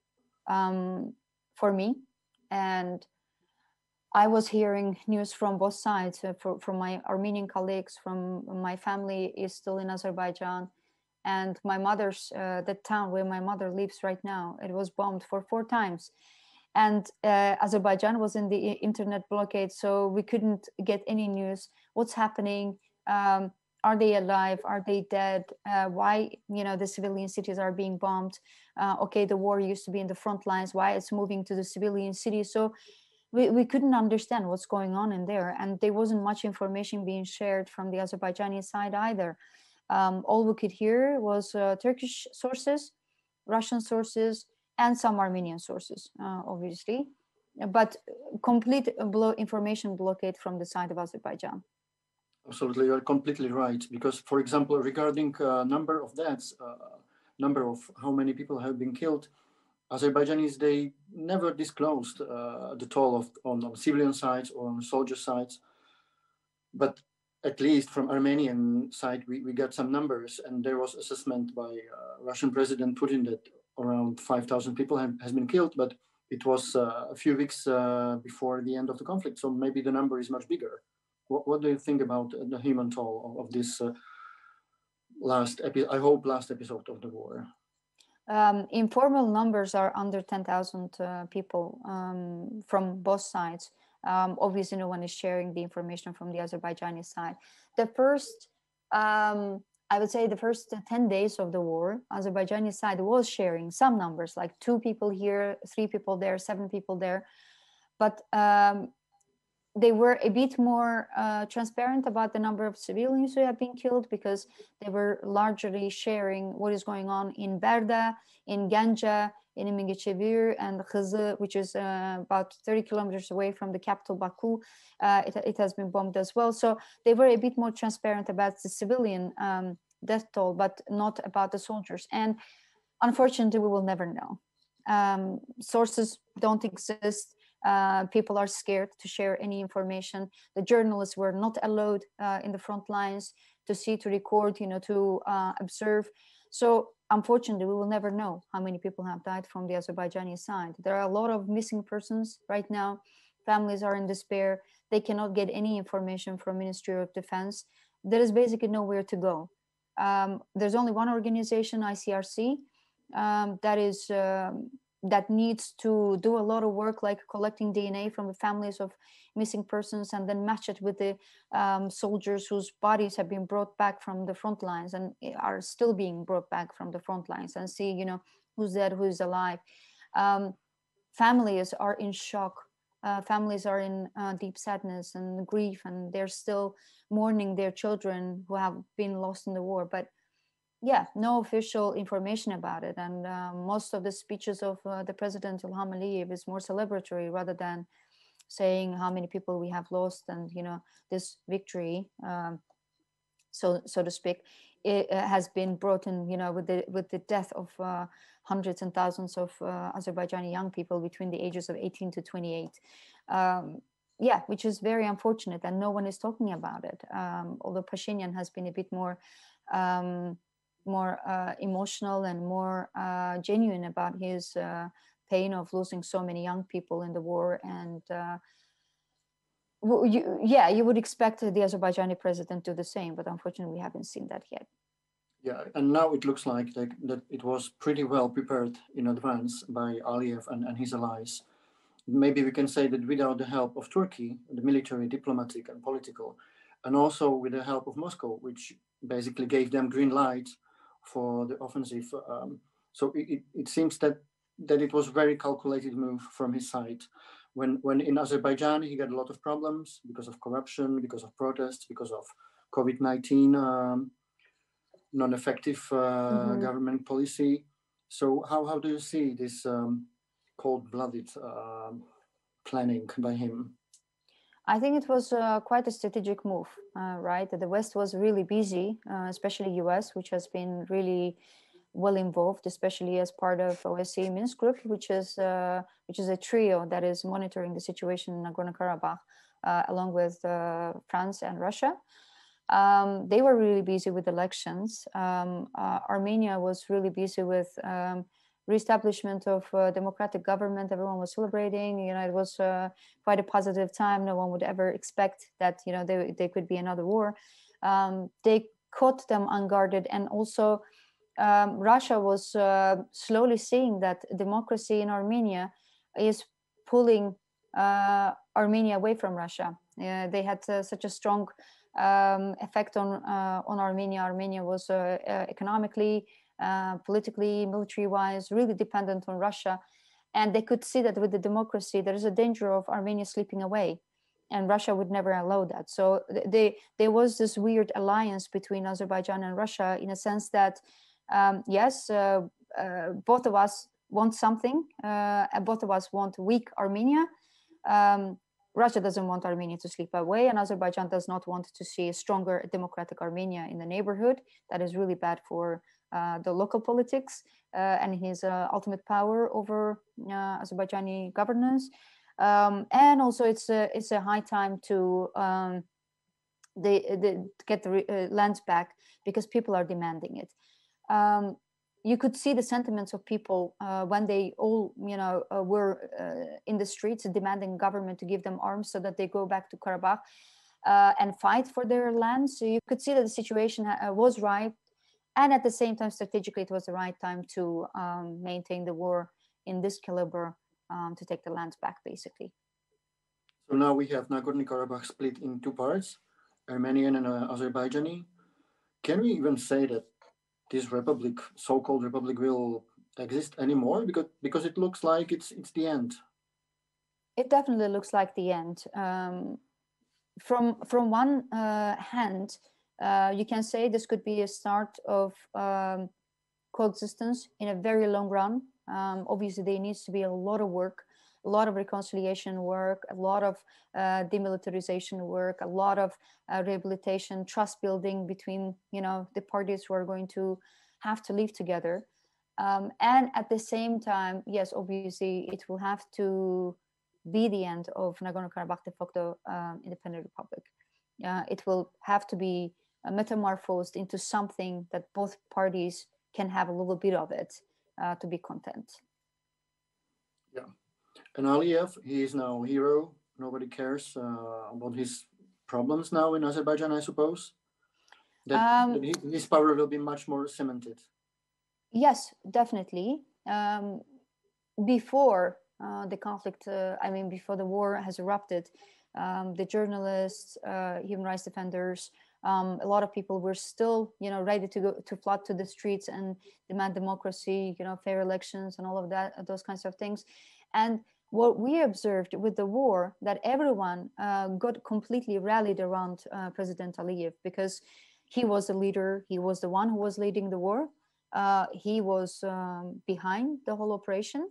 for me. And I was hearing news from both sides, from my Armenian colleagues, from my family is still in Azerbaijan. And my mother's, the town where my mother lives right now, it was bombed for 4 times. And Azerbaijan was in the internet blockade, so we couldn't get any news. What's happening? Are they alive? Are they dead? Why, the civilian cities are being bombed? Okay, the war used to be in the front lines. Why it's moving to the civilian cities? So we couldn't understand what's going on in there. And there wasn't much information being shared from the Azerbaijani side either. All we could hear was Turkish sources, Russian sources, and some Armenian sources, obviously. But complete information blockade from the side of Azerbaijan. Absolutely, you're completely right. Because, for example, regarding number of deaths, number of how many people have been killed, Azerbaijanis, they never disclosed the toll on civilian sides or on soldier sides. But at least from Armenian side, we got some numbers, and there was assessment by Russian President Putin that around 5,000 people has been killed, but it was a few weeks before the end of the conflict. So maybe the number is much bigger. What do you think about the human toll of this last episode of the war? Informal numbers are under 10,000 people from both sides. Obviously, no one is sharing the information from the Azerbaijani side. The first, I would say the first 10 days of the war, Azerbaijani side was sharing some numbers, like 2 people here, 3 people there, 7 people there. But they were a bit more transparent about the number of civilians who have been killed, because they were largely sharing what is going on in Berda, in Ganja, in Mingechevir, and Kızı, which is about 30 kilometers away from the capital, Baku. It has been bombed as well. So they were a bit more transparent about the civilian death toll, but not about the soldiers. And unfortunately, we will never know. Sources don't exist. People are scared to share any information. The journalists were not allowed in the front lines to see, to record, to observe. So unfortunately, we will never know how many people have died from the Azerbaijani side. There are a lot of missing persons right now. Families are in despair. They cannot get any information from Ministry of Defense. There is basically nowhere to go. There's only one organization, ICRC, that needs to do a lot of work, like collecting DNA from the families of missing persons and then match it with the soldiers whose bodies have been brought back from the front lines and are still being brought back from the front lines, and see, who's dead, who's alive. Families are in shock. Families are in deep sadness and grief, and they're still mourning their children who have been lost in the war. But yeah, no official information about it. And most of the speeches of the president, Ilham Aliyev, is more celebratory rather than saying how many people we have lost and, this victory, so to speak, it has been brought in, with the death of hundreds and thousands of Azerbaijani young people between the ages of 18 to 28. Which is very unfortunate, and no one is talking about it. Although Pashinyan has been a bit more emotional and more genuine about his pain of losing so many young people in the war. And you would expect the Azerbaijani president to do the same, but unfortunately we haven't seen that yet. Yeah, and now it looks like that it was pretty well prepared in advance by Aliyev and his allies. Maybe we can say that without the help of Turkey, the military, diplomatic and political, and also with the help of Moscow, which basically gave them green light for the offensive. So it seems that it was a very calculated move from his side. when in Azerbaijan he got a lot of problems because of corruption, because of protests, because of COVID-19 non-effective government policy. So how do you see this cold-blooded planning by him? I think it was quite a strategic move, right? The West was really busy, especially US, which has been really well involved, especially as part of OSCE Minsk Group, which is a trio that is monitoring the situation in Nagorno-Karabakh, along with France and Russia. They were really busy with elections. Armenia was really busy with reestablishment of democratic government. Everyone was celebrating. It was quite a positive time. No one would ever expect that there could be another war. They caught them unguarded, and also Russia was slowly seeing that democracy in Armenia is pulling Armenia away from Russia. They had such a strong effect on Armenia. Armenia was economically, politically, military-wise, really dependent on Russia. And they could see that with the democracy, there is a danger of Armenia slipping away. And Russia would never allow that. So there was this weird alliance between Azerbaijan and Russia, in a sense that, yes, both of us want something, and both of us want weak Armenia. Russia doesn't want Armenia to slip away, and Azerbaijan does not want to see a stronger democratic Armenia in the neighborhood. That is really bad for the local politics and his ultimate power over Azerbaijani governance. And also, it's a high time to get the lands back, because people are demanding it. You could see the sentiments of people when they all, were in the streets demanding government to give them arms so that they go back to Karabakh and fight for their land. So you could see that the situation was ripe, and at the same time, strategically, it was the right time to maintain the war in this caliber, to take the lands back, basically. So now we have Nagorno-Karabakh split in two parts, Armenian and Azerbaijani. Can we even say that this republic, so-called republic, will exist anymore? Because it looks like it's the end. It definitely looks like the end. From one hand, you can say this could be a start of coexistence in a very long run. Obviously, there needs to be a lot of work, a lot of reconciliation work, a lot of demilitarization work, a lot of rehabilitation, trust building between the parties who are going to have to live together. And at the same time, yes, obviously, it will have to be the end of Nagorno-Karabakh de facto independent republic. It will have to be metamorphosed into something that both parties can have a little bit of it to be content. Yeah. And Aliyev, he is now a hero. Nobody cares about his problems now in Azerbaijan, I suppose. That his power will be much more cemented. Yes, definitely. Before the conflict, before the war has erupted, the journalists, human rights defenders, a lot of people were still, ready to flood to the streets and demand democracy, fair elections and all of that, those kinds of things. And what we observed with the war, that everyone got completely rallied around President Aliyev, because he was the leader. He was the one who was leading the war. He was behind the whole operation.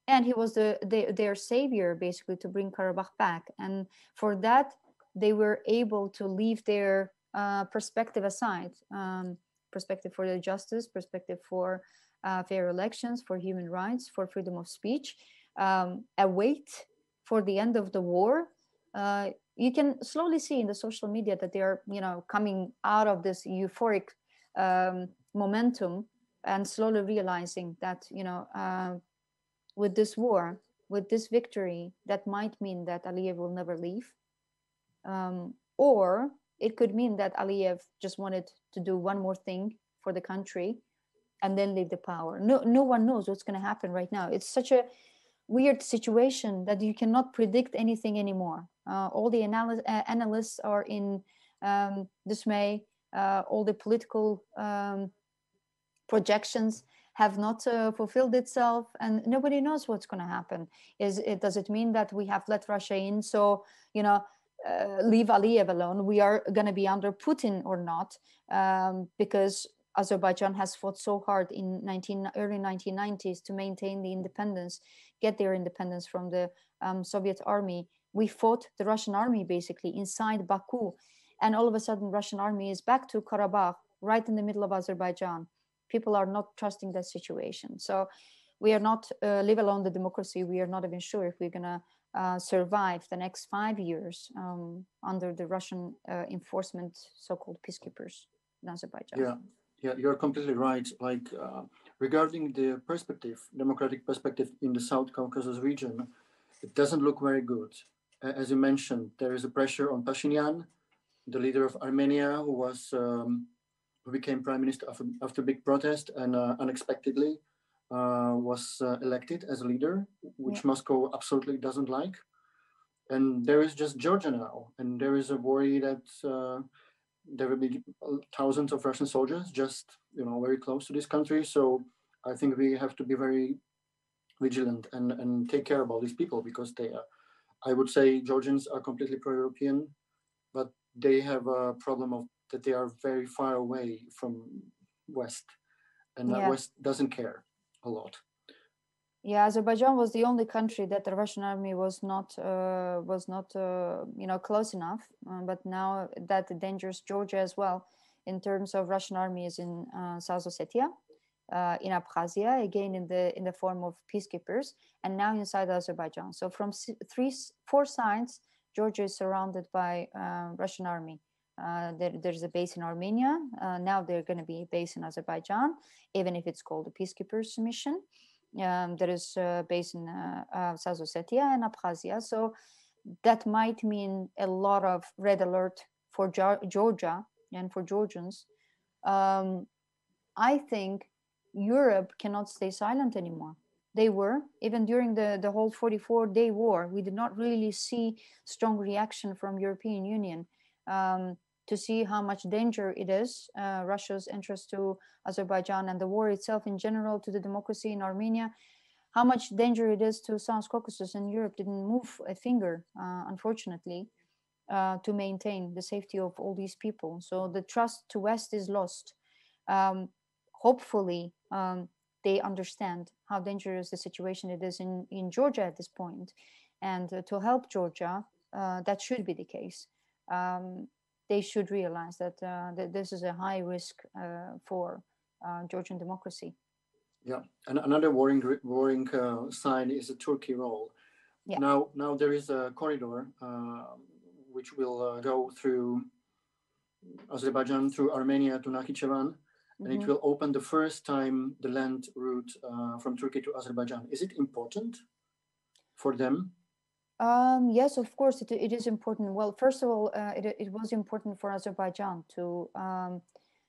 And he was their savior, basically, to bring Karabakh back. And for that, they were able to leave their perspective aside, perspective for the justice, perspective for fair elections, for human rights, for freedom of speech, await for the end of the war. You can slowly see in the social media that they are, coming out of this euphoric momentum and slowly realizing that, with this war, with this victory, that might mean that Aliyev will never leave. Or it could mean that Aliyev just wanted to do one more thing for the country and then leave the power. No one knows what's going to happen right now. It's such a weird situation that you cannot predict anything anymore. All the analysts are in dismay. All the political projections have not fulfilled itself, and nobody knows what's going to happen. Does it mean that we have let Russia in, so leave Aliyev alone? We are going to be under Putin or not, because Azerbaijan has fought so hard in early 1990s to maintain the independence, get their independence from the Soviet army. We fought the Russian army basically inside Baku, and all of a sudden Russian army is back to Karabakh, right in the middle of Azerbaijan. People are not trusting that situation. So we are not, leave alone the democracy, we are not even sure if we're going to survive the next 5 years under the Russian enforcement, so-called peacekeepers in Azerbaijan. Yeah, you're completely right. Like regarding the perspective, democratic perspective in the South Caucasus region, it doesn't look very good. As you mentioned, there is a pressure on Pashinyan, the leader of Armenia, who became prime minister after big protest and unexpectedly was elected as a leader, which Moscow absolutely doesn't like. And there is just Georgia now, and there is a worry that there will be thousands of Russian soldiers just, very close to this country. So I think we have to be very vigilant and take care about these people, because they are, I would say, Georgians are completely pro-European, but they have a problem that they are very far away from West, and West doesn't care a lot. Yeah, Azerbaijan was the only country that the Russian army was not close enough. But now that endangers Georgia as well, in terms of Russian armies in South Ossetia, in Abkhazia, again in the form of peacekeepers, and now inside Azerbaijan. So from 4 sides, Georgia is surrounded by Russian army. There's a base in Armenia. Now there's going to be a base in Azerbaijan, even if it's called a peacekeepers mission. There is a base in South Ossetia and Abkhazia. So that might mean a lot of red alert for Georgia and for Georgians. I think Europe cannot stay silent anymore. They were, even during the whole 44-day war, we did not really see strong reaction from European Union to see how much danger it is, Russia's interest to Azerbaijan and the war itself in general to the democracy in Armenia, how much danger it is to South Caucasus, and Europe didn't move a finger, unfortunately, to maintain the safety of all these people. So the trust to West is lost. Hopefully, they understand how dangerous the situation it is in Georgia at this point. And to help Georgia, that should be the case. They should realize that this is a high risk for Georgian democracy. Yeah, and another worrying sign is the Turkey role. Yeah. Now there is a corridor which will go through Azerbaijan, through Armenia to Nakhichevan, and it will open the first time the land route from Turkey to Azerbaijan. Is it important for them? Yes, of course, it is important. Well, first of all, it was important for Azerbaijan to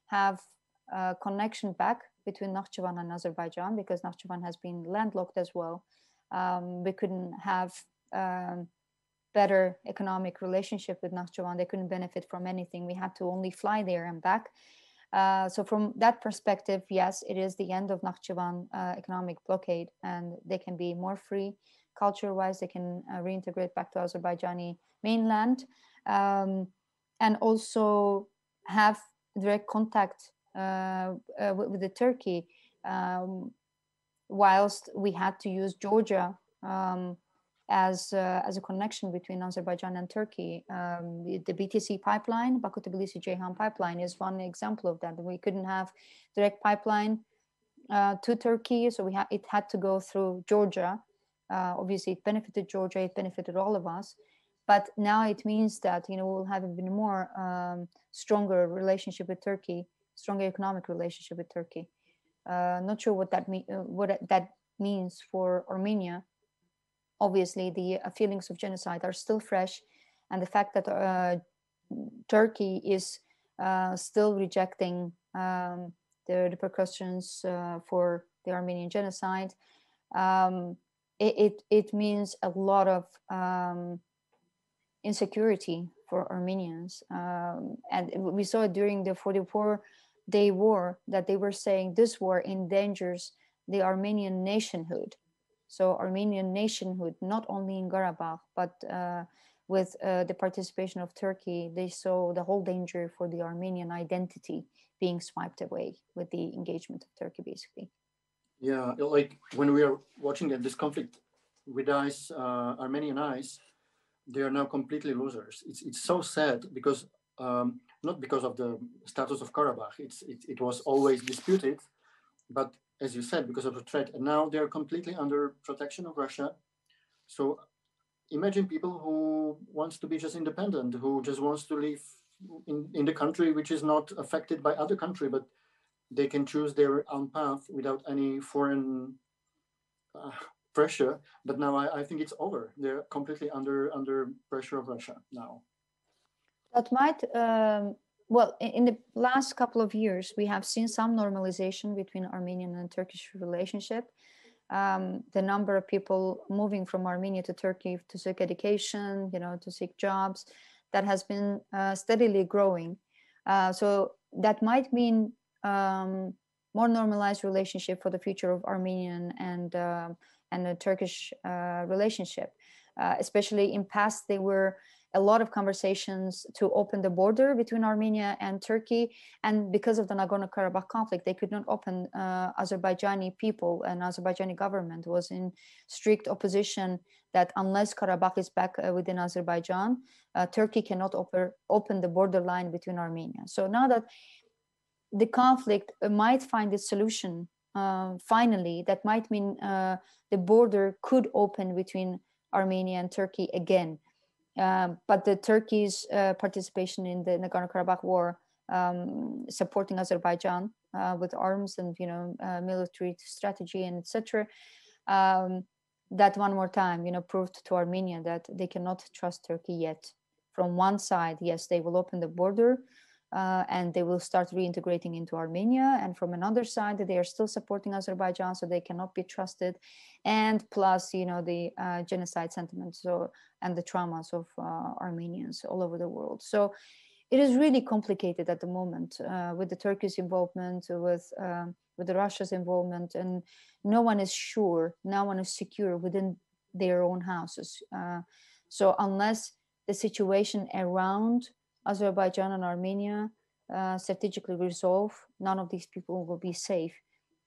have a connection back between Nakhchivan and Azerbaijan, because Nakhchivan has been landlocked as well. We couldn't have better economic relationship with Nakhchivan. They couldn't benefit from anything. We had to only fly there and back. So from that perspective, yes, it is the end of Nakhchivan economic blockade, and they can be more free. Culture-wise, they can reintegrate back to Azerbaijani mainland, and also have direct contact with the Turkey, whilst we had to use Georgia as a connection between Azerbaijan and Turkey. The BTC pipeline, Baku-Tbilisi-Ceyhan pipeline, is one example of that. We couldn't have direct pipeline to Turkey, so it had to go through Georgia. Obviously, it benefited Georgia, it benefited all of us. But now it means that we'll have even more stronger relationship with Turkey, stronger economic relationship with Turkey. Not sure what that means for Armenia. Obviously, the feelings of genocide are still fresh, and the fact that Turkey is still rejecting the repercussions for the Armenian genocide, it means a lot of insecurity for Armenians. And we saw it during the 44 they were saying this war endangers the Armenian nationhood. So Armenian nationhood, not only in Karabakh, but with the participation of Turkey, they saw the whole danger for the Armenian identity being swiped away with the engagement of Turkey, basically. Yeah, like when we are watching this conflict with eyes, Armenian eyes, they are now completely losers. It's so sad because not because of the status of Karabakh. It was always disputed, but as you said, because of the threat, and now they are completely under protection of Russia. So imagine people who wants to be just independent, who just wants to live in the country which is not affected by other country, but they can choose their own path without any foreign pressure. But now I think it's over. They're completely under pressure of Russia now. That might, well, in the last couple of years, we have seen some normalization between Armenian and Turkish relationship. The number of people moving from Armenia to Turkey to seek education, to seek jobs, that has been steadily growing. So that might mean more normalized relationship for the future of Armenian and the Turkish relationship. Especially in past, there were a lot of conversations to open the border between Armenia and Turkey. And because of the Nagorno-Karabakh conflict, they could not open. Azerbaijani people and Azerbaijani government was in strict opposition that unless Karabakh is back within Azerbaijan, Turkey cannot open the borderline between Armenia. So now that the conflict might find a solution, finally, that might mean the border could open between Armenia and Turkey again. But the Turkey's participation in the Nagorno-Karabakh war, supporting Azerbaijan with arms and military strategy and etc., that one more time proved to Armenia that they cannot trust Turkey yet. From one side, yes, they will open the border and they will start reintegrating into Armenia, and from another side, they are still supporting Azerbaijan, so they cannot be trusted. And plus, the genocide sentiments and the traumas of Armenians all over the world. So it is really complicated at the moment with the Turkish involvement, with the Russia's involvement, and no one is sure, no one is secure within their own houses. So unless the situation around Azerbaijan and Armenia strategically resolve, none of these people will be safe,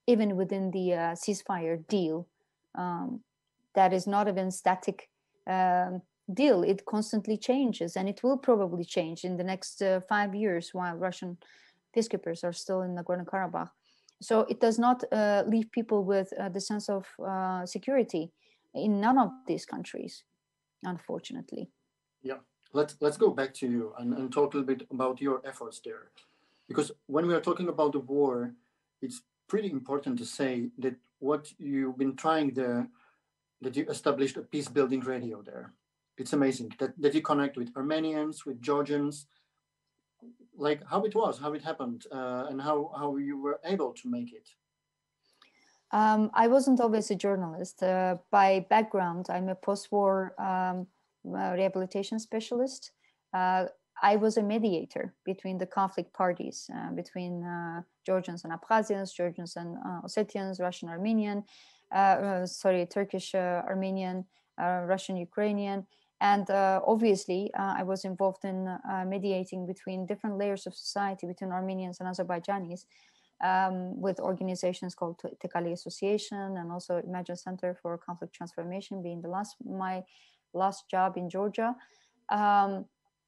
even within the ceasefire deal. That is not even static deal. It constantly changes, and it will probably change in the next 5 years while Russian peacekeepers are still in Nagorno-Karabakh. So it does not leave people with the sense of security in none of these countries, unfortunately. Yeah, let's go back to you and talk a little bit about your efforts there. Because when we are talking about the war, it's pretty important to say that what you've been trying there, that you established a peace-building radio there. It's amazing that you connect with Armenians, with Georgians, like how it was, how it happened, and how you were able to make it. I wasn't always a journalist. By background, I'm a post-war rehabilitation specialist. I was a mediator between the conflict parties, between Georgians and Abkhazians, Georgians and Ossetians, Russian Armenian, Turkish Armenian, Russian Ukrainian. And obviously, I was involved in mediating between different layers of society, between Armenians and Azerbaijanis, with organizations called Tekali Association and also Imagine Center for Conflict Transformation, being my last job in Georgia.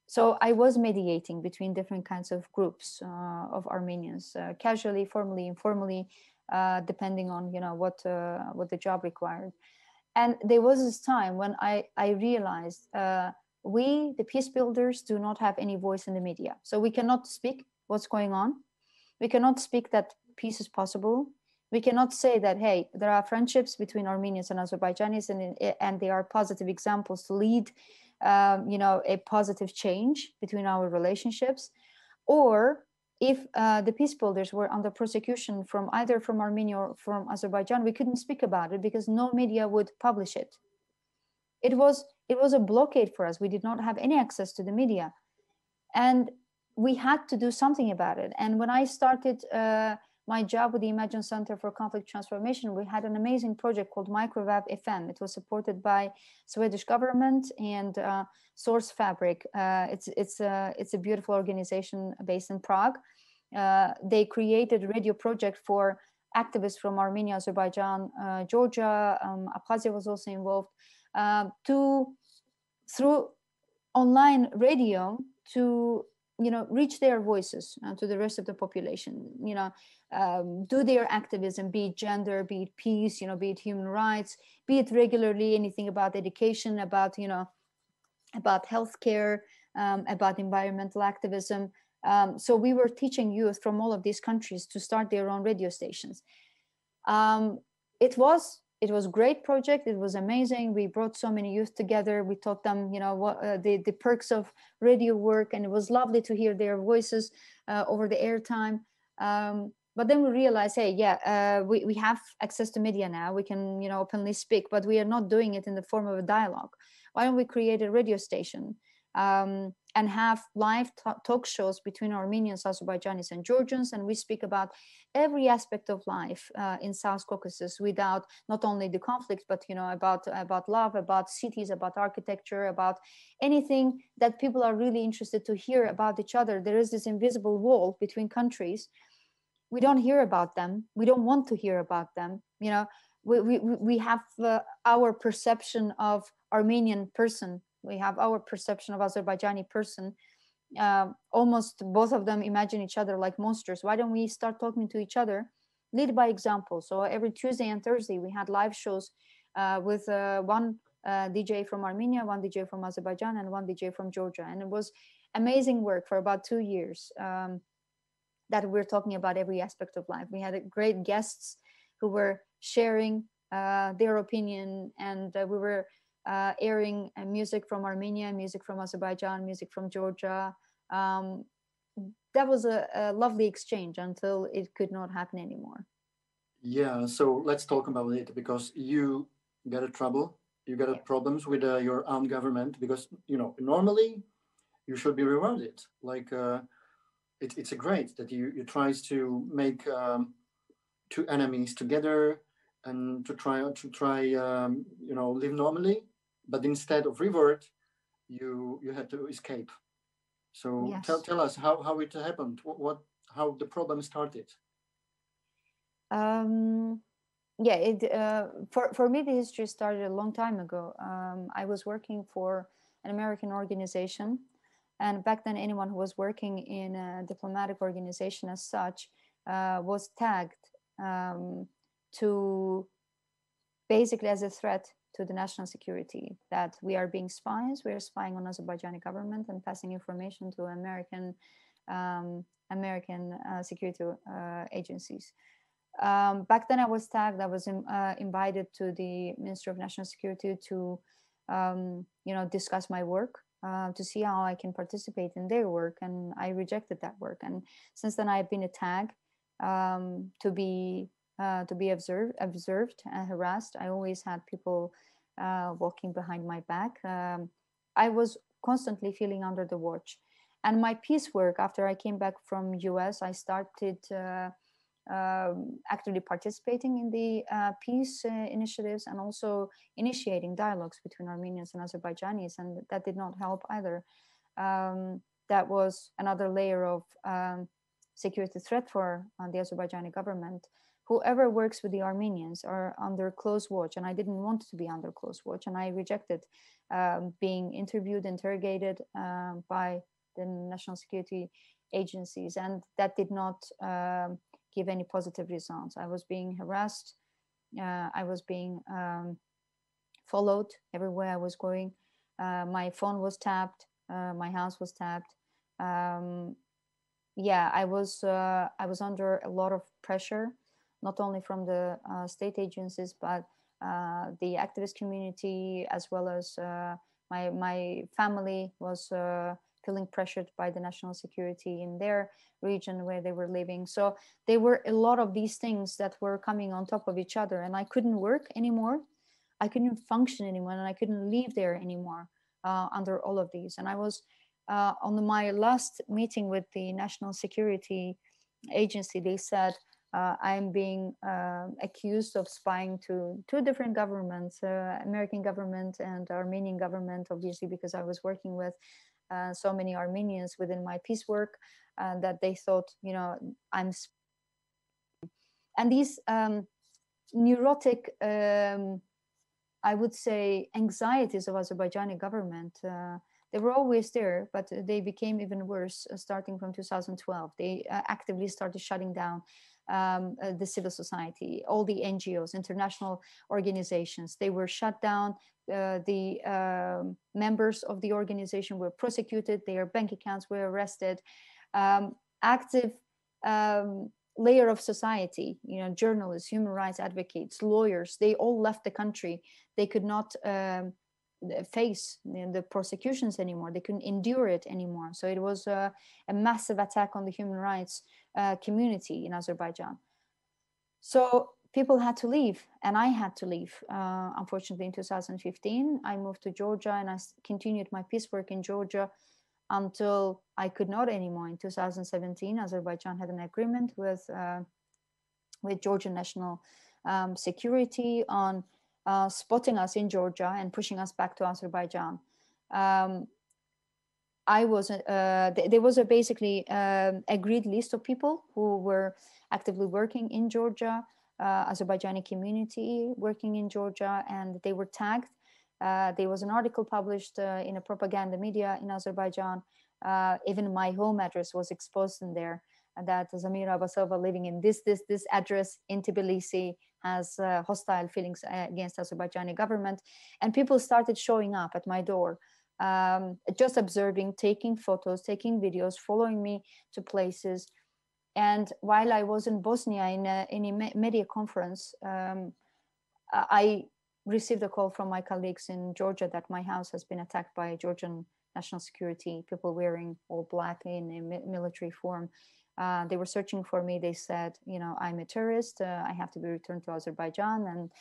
So I was mediating between different kinds of groups of Armenians, casually, formally, informally, depending on what the job required. And there was this time when I realized we, the peace builders, do not have any voice in the media. So we cannot speak what's going on. We cannot speak that peace is possible. We cannot say that, hey, there are friendships between Armenians and Azerbaijanis, and they are positive examples to lead a positive change between our relationships. Or if the peace builders were under persecution from either from Armenia or from Azerbaijan, we couldn't speak about it because no media would publish it. It was a blockade for us. We did not have any access to the media. And we had to do something about it. And when I started my job with the Imagine Center for Conflict Transformation, we had an amazing project called Microwave FM. It was supported by Swedish government and Source Fabric. It's a beautiful organization based in Prague. They created a radio project for activists from Armenia, Azerbaijan, Georgia. Abkhazia was also involved through online radio to reach their voices to the rest of the population, do their activism, be it gender, be it peace, be it human rights, be it regularly anything about education, about healthcare, about environmental activism. So we were teaching youth from all of these countries to start their own radio stations. It was a great project. It was amazing. We brought so many youth together. We taught them, what the perks of radio work, and it was lovely to hear their voices over the airtime. But then we realized, hey, we have access to media now. We can, openly speak, but we are not doing it in the form of a dialogue. Why don't we create a radio station and have live talk shows between Armenians, Azerbaijanis, and Georgians, and we speak about every aspect of life in South Caucasus, without not only the conflict, but about love, about cities, about architecture, about anything that people are really interested to hear about each other. There is this invisible wall between countries. We don't hear about them. We don't want to hear about them. We have our perception of Armenian person. We have our perception of Azerbaijani person. Almost both of them imagine each other like monsters. Why don't we start talking to each other? Lead by example. So every Tuesday and Thursday, we had live shows with one DJ from Armenia, one DJ from Azerbaijan, and one DJ from Georgia. And it was amazing work for about 2 years that we're talking about every aspect of life. We had great guests who were sharing their opinion, and we were airing music from Armenia, music from Azerbaijan, music from Georgia. That was a lovely exchange until it could not happen anymore. Yeah, so let's talk about it, because you got problems with your own government, because normally you should be rewarded. Like it's great that you tries to make two enemies together and to try live normally. But instead of reward, you had to escape. So yes. Tell us how it happened. How the problem started. For me, the history started a long time ago. I was working for an American organization, and back then, anyone who was working in a diplomatic organization as such was tagged to basically as a threat to the national security, that we are being spies, we are spying on Azerbaijani government and passing information to American security agencies. Back then I was tagged, I was invited to the Ministry of National Security to discuss my work, to see how I can participate in their work, and I rejected that work. And since then I've been a tag to be observed and harassed. I always had people walking behind my back. I was constantly feeling under the watch. And my peace work, after I came back from US, I started actively participating in the peace initiatives, and also initiating dialogues between Armenians and Azerbaijanis, and that did not help either. That was another layer of security threat for the Azerbaijani government. Whoever works with the Armenians are under close watch, and I didn't want to be under close watch, and I rejected being interviewed, interrogated by the national security agencies, and that did not give any positive results. I was being harassed. I was being followed everywhere I was going. My phone was tapped. My house was tapped. I was under a lot of pressure, not only from the state agencies, but the activist community, as well as my family was feeling pressured by the national security in their region where they were living. So there were a lot of these things that were coming on top of each other, and I couldn't work anymore. I couldn't function anymore, and I couldn't live there anymore under all of these. And I was on my last meeting with the National Security Agency, they said, I'm being accused of spying to two different governments, American government and Armenian government, obviously, because I was working with so many Armenians within my peace work, that they thought, you know, I'm. And these neurotic, I would say, anxieties of Azerbaijani government, they were always there, but they became even worse starting from 2012. They actively started shutting down the civil society, all the NGOs, international organizations. They were shut down. The members of the organization were prosecuted. Their bank accounts were arrested. Active layer of society, you know, journalists, human rights advocates, lawyers, they all left the country. They could not face the prosecutions anymore. They couldn't endure it anymore. So it was a massive attack on the human rights community in Azerbaijan. So people had to leave, and I had to leave. Unfortunately, in 2015, I moved to Georgia, and I continued my peace work in Georgia until I could not anymore. In 2017, Azerbaijan had an agreement with Georgian National Security on spotting us in Georgia and pushing us back to Azerbaijan. There was a basically agreed list of people who were actively working in Georgia, Azerbaijani community working in Georgia, and they were tagged. There was an article published in a propaganda media in Azerbaijan. Even my home address was exposed in there, that Zamira Abbasova living in this address in Tbilisi has hostile feelings against Azerbaijani government. And people started showing up at my door, just observing, taking photos, taking videos, following me to places. And while I was in Bosnia in a media conference, I received a call from my colleagues in Georgia that my house has been attacked by Georgian national security, people wearing all black in a military form. They were searching for me. They said, you know, I'm a terrorist. I have to be returned to Azerbaijan and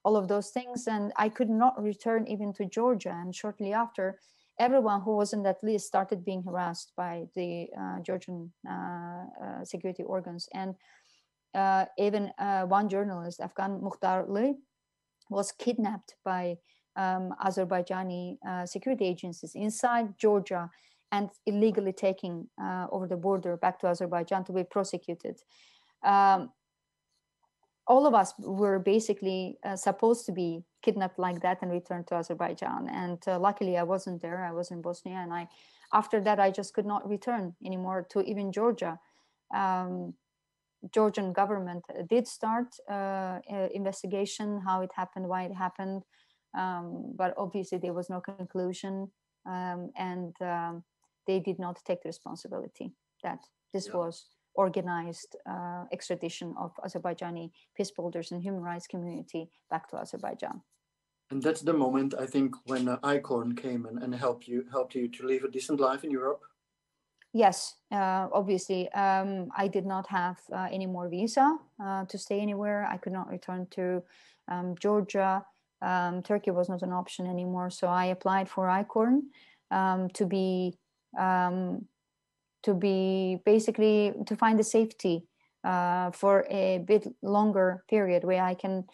all of those things. And I could not return even to Georgia. And shortly after, everyone who was in that list started being harassed by the Georgian security organs. And even one journalist, Afgan Mukhtarli, was kidnapped by Azerbaijani security agencies inside Georgia and illegally taken over the border back to Azerbaijan to be prosecuted. All of us were basically supposed to be kidnapped like that and returned to Azerbaijan. And luckily I wasn't there. I was in Bosnia. And after that, I just could not return anymore to even Georgia. Georgian government did start investigation, how it happened, why it happened. But obviously there was no conclusion. And they did not take the responsibility that this was organized extradition of Azerbaijani peace builders and human rights community back to Azerbaijan. And that's the moment, I think, when ICORN came and helped you to live a decent life in Europe. Yes, obviously, I did not have any more visa to stay anywhere. I could not return to Georgia. Turkey was not an option anymore. So I applied for ICORN to be basically to find the safety for a bit longer period where I can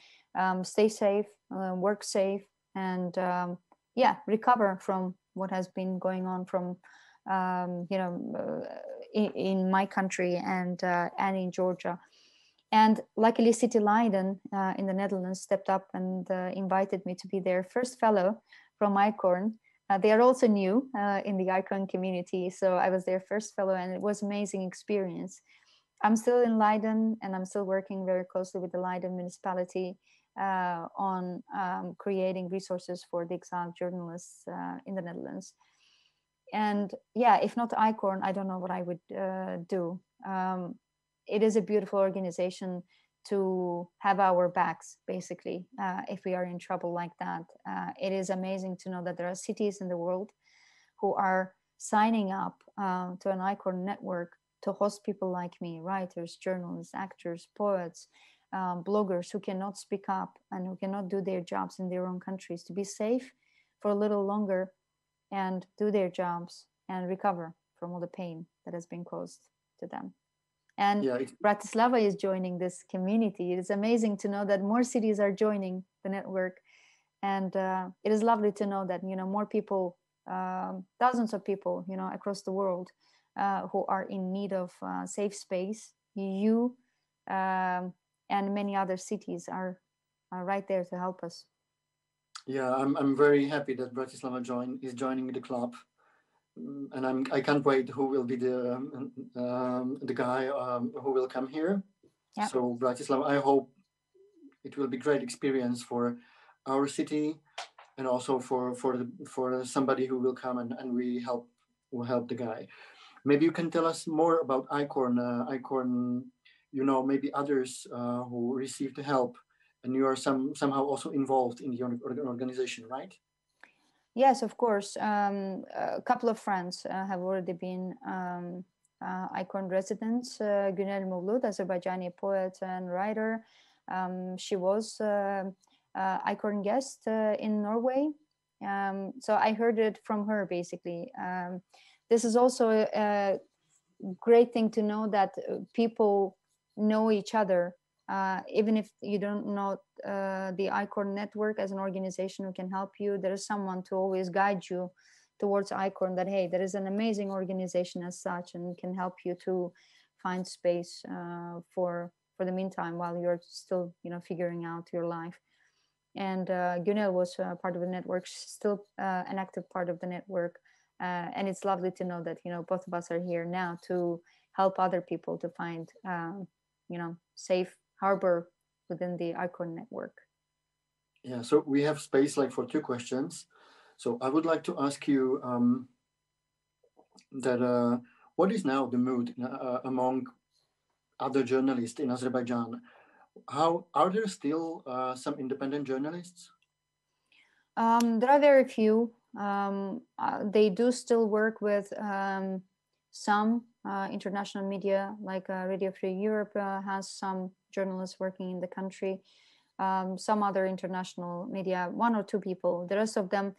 stay safe, work safe, and recover from what has been going on from in my country and in Georgia. And luckily, City Leiden in the Netherlands stepped up and invited me to be their first fellow from ICORN. They are also new in the ICORN community, so I was their first fellow, and it was an amazing experience. I'm still in Leiden, and I'm still working very closely with the Leiden municipality on creating resources for the exiled journalists in the Netherlands. And yeah, if not ICORN, I don't know what I would do. It is a beautiful organization to have our backs, basically, if we are in trouble like that. It is amazing to know that there are cities in the world who are signing up to an ICORN network to host people like me, writers, journalists, actors, poets, bloggers who cannot speak up and who cannot do their jobs in their own countries, to be safe for a little longer and do their jobs and recover from all the pain that has been caused to them. And Yeah, Bratislava is joining this community. It is amazing to know that more cities are joining the network. And it is lovely to know that, more people, thousands of people, across the world who are in need of safe space. You and many other cities are right there to help us. Yeah, I'm very happy that Bratislava is joining the club, and I can't wait who will be the guy who will come here. Yeah. So Bratislava, I hope it will be great experience for our city, and also for somebody who will come and will help the guy. Maybe you can tell us more about ICORN. ICORN, maybe others who received help, and you are somehow also involved in the organization, right? Yes, of course. A couple of friends have already been ICORN residents. Günel Mevlud, Azerbaijani poet and writer. She was ICORN guest in Norway. So I heard it from her, basically. This is also a great thing to know that people know each other. Even if you don't know the ICORN network as an organization who can help you, there is someone to always guide you towards ICORN, that, hey, there is an amazing organization as such and can help you to find space for the meantime while you're still, figuring out your life. And Günel was part of the network, still an active part of the network. And it's lovely to know that, both of us are here now to help other people to find, safe harbor within the ICORN network. Yeah, so we have space for 2 questions. So I would like to ask you that what is now the mood among other journalists in Azerbaijan? How are there still some independent journalists? There are very few. They do still work with some international media, like Radio Free Europe has some journalists working in the country. Some other international media, 1 or 2 people. The rest of them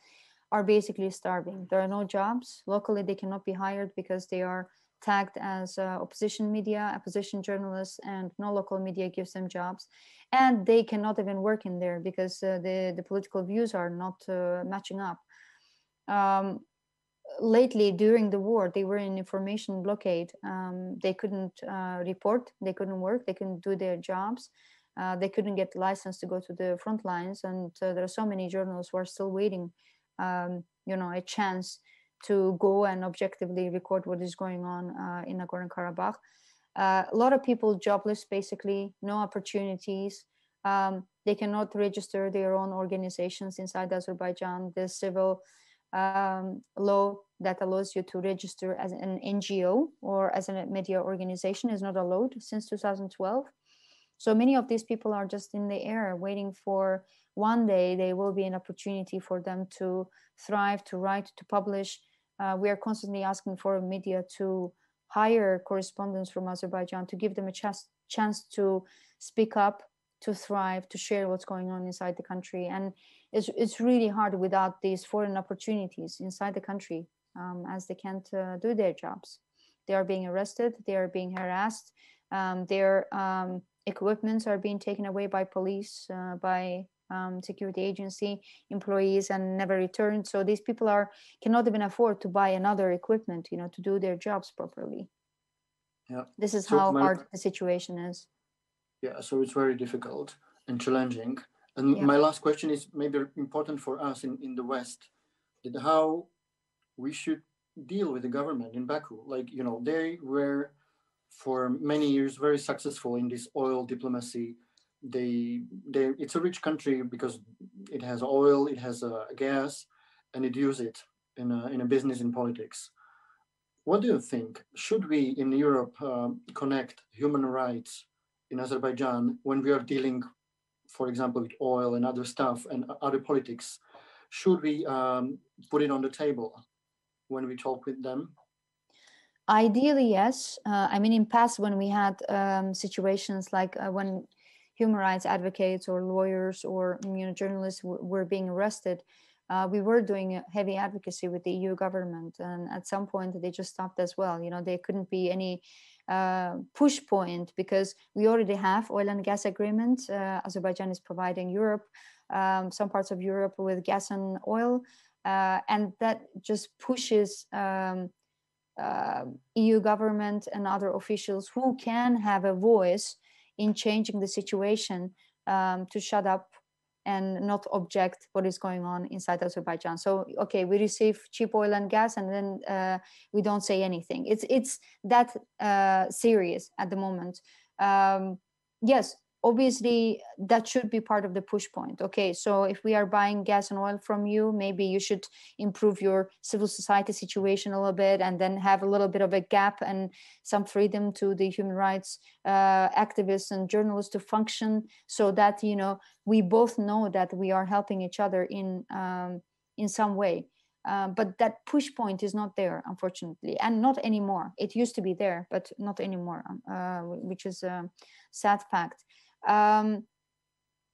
are basically starving. There are no jobs. Locally, they cannot be hired because they are tagged as opposition media, opposition journalists, and no local media gives them jobs. And they cannot even work in there because the political views are not matching up. Lately, during the war, they were in information blockade. They couldn't report, they couldn't work, they couldn't do their jobs. They couldn't get license to go to the front lines. And there are so many journalists who are still waiting, a chance to go and objectively record what is going on in Nagorno-Karabakh. A lot of people jobless, basically, no opportunities. They cannot register their own organizations inside Azerbaijan. The civil law that allows you to register as an NGO or as a media organization is not allowed since 2012. So many of these people are just in the air waiting for one day there will be an opportunity for them to thrive, to write, to publish. We are constantly asking for media to hire correspondents from Azerbaijan to give them a chance to speak up, to thrive, to share what's going on inside the country. And it's really hard without these foreign opportunities inside the country, as they can't do their jobs. They are being arrested, they are being harassed, their equipments are being taken away by police, by security agency employees, and never returned. So these people cannot even afford to buy another equipment, to do their jobs properly. Yeah. This is how hard the situation is. Yeah, so it's very difficult and challenging. And my last question is maybe important for us in the West, that how we should deal with the government in Baku. They were for many years very successful in this oil diplomacy. It's a rich country because it has oil, it has gas, and it uses it in a business in politics. What do you think? Should we in Europe connect human rights in Azerbaijan when we are dealing, for example, with oil and other stuff and other politics? Should we put it on the table when we talk with them? Ideally, yes. In past, when we had situations like when human rights advocates or lawyers or journalists were being arrested, We were doing heavy advocacy with the EU government, and at some point they just stopped as well. There couldn't be any push point because we already have oil and gas agreements. Azerbaijan is providing Europe, some parts of Europe with gas and oil, and that just pushes EU government and other officials who can have a voice in changing the situation to shut up and not object what is going on inside Azerbaijan. So, okay, we receive cheap oil and gas, and then we don't say anything. It's that serious at the moment. Yes, obviously that should be part of the push point. Okay, so if we are buying gas and oil from you, maybe you should improve your civil society situation a little bit, and then have a little bit of a gap and some freedom to the human rights activists and journalists to function, so that we both know that we are helping each other in some way. But that push point is not there, unfortunately, and not anymore. It used to be there, but not anymore, which is a sad fact.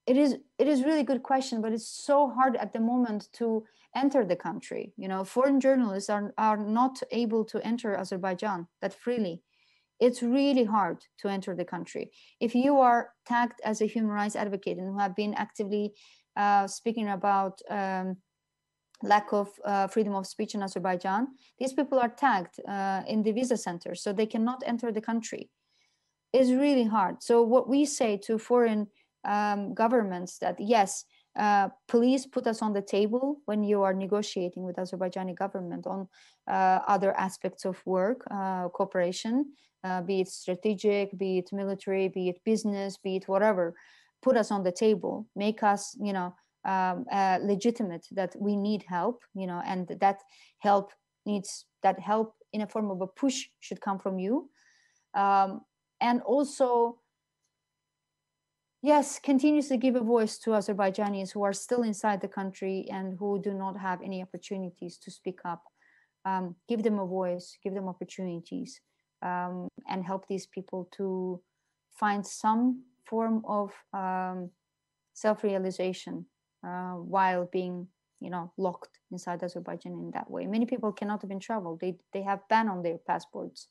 It is really good question, but it's so hard at the moment to enter the country. Foreign journalists are not able to enter Azerbaijan that freely. It's really hard to enter the country. If you are tagged as a human rights advocate and who have been actively speaking about lack of freedom of speech in Azerbaijan, these people are tagged in the visa center, so they cannot enter the country. It's really hard. So what we say to foreign governments that, yes, please put us on the table when you are negotiating with Azerbaijani government on other aspects of work, cooperation, be it strategic, be it military, be it business, be it whatever. Put us on the table, make us, legitimate that we need help, and that help in a form of a push should come from you. And also, yes, continuously give a voice to Azerbaijanis who are still inside the country and who do not have any opportunities to speak up. Give them a voice, give them opportunities, and help these people to find some form of self-realization while being, locked inside Azerbaijan in that way. Many people cannot even travel. They have ban on their passports.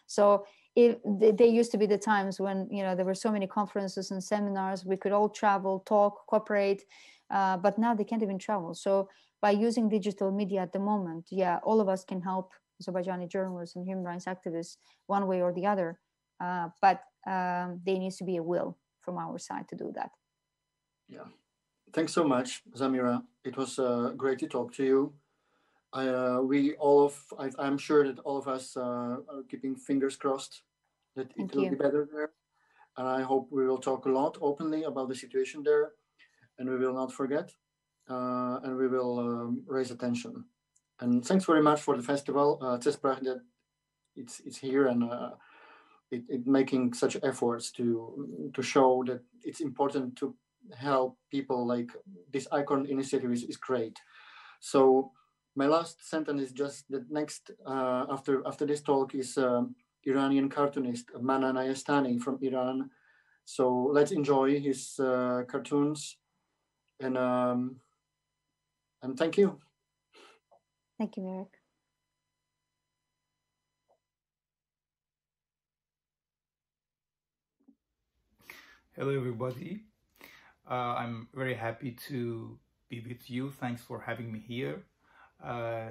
So there used to be the times when, there were so many conferences and seminars, we could all travel, talk, cooperate, but now they can't even travel. So by using digital media at the moment, all of us can help Azerbaijani journalists and human rights activists one way or the other, but there needs to be a will from our side to do that. Yeah. Thanks so much, Zamira. It was great to talk to you. I'm sure that all of us are keeping fingers crossed that it will be better there. And I hope we will talk a lot openly about the situation there, and we will not forget, and we will raise attention. And thanks very much for the festival, Přes, práh, that it's here, and it making such efforts to show that it's important to help people. Like this ICORN initiative is great. So my last sentence is just that next, after this talk is Iranian cartoonist Mana Neyestani from Iran. So let's enjoy his cartoons, and thank you. Thank you, Mirek. Hello, everybody. I'm very happy to be with you. Thanks for having me here.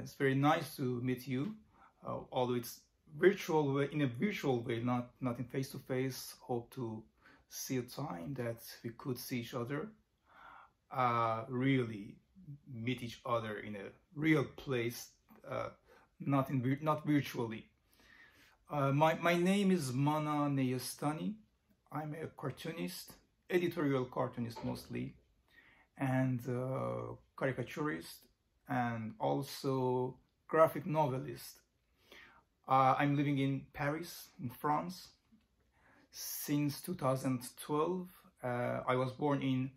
It's very nice to meet you, although it's virtual way, in a virtual way, not in face-to-face. Hope to see a time that we could see each other, really meet each other in a real place, not virtually. My name is Mana Neyestani. I'm a cartoonist, editorial cartoonist mostly, and caricaturist, and also graphic novelist. I'm living in Paris, in France, since 2012. I was born in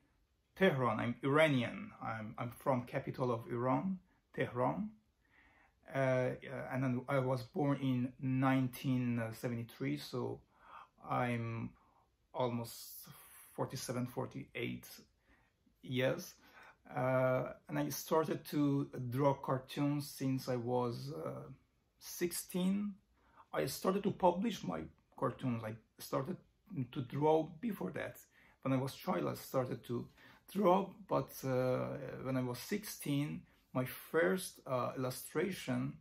Tehran. I'm Iranian. I'm from capital of Iran, Tehran. And then I was born in 1973, so I'm almost 47, 48 years. And I started to draw cartoons since I was 16. I started to publish my cartoons. I started to draw before that. When I was a child, I started to draw, but when I was 16, my first illustration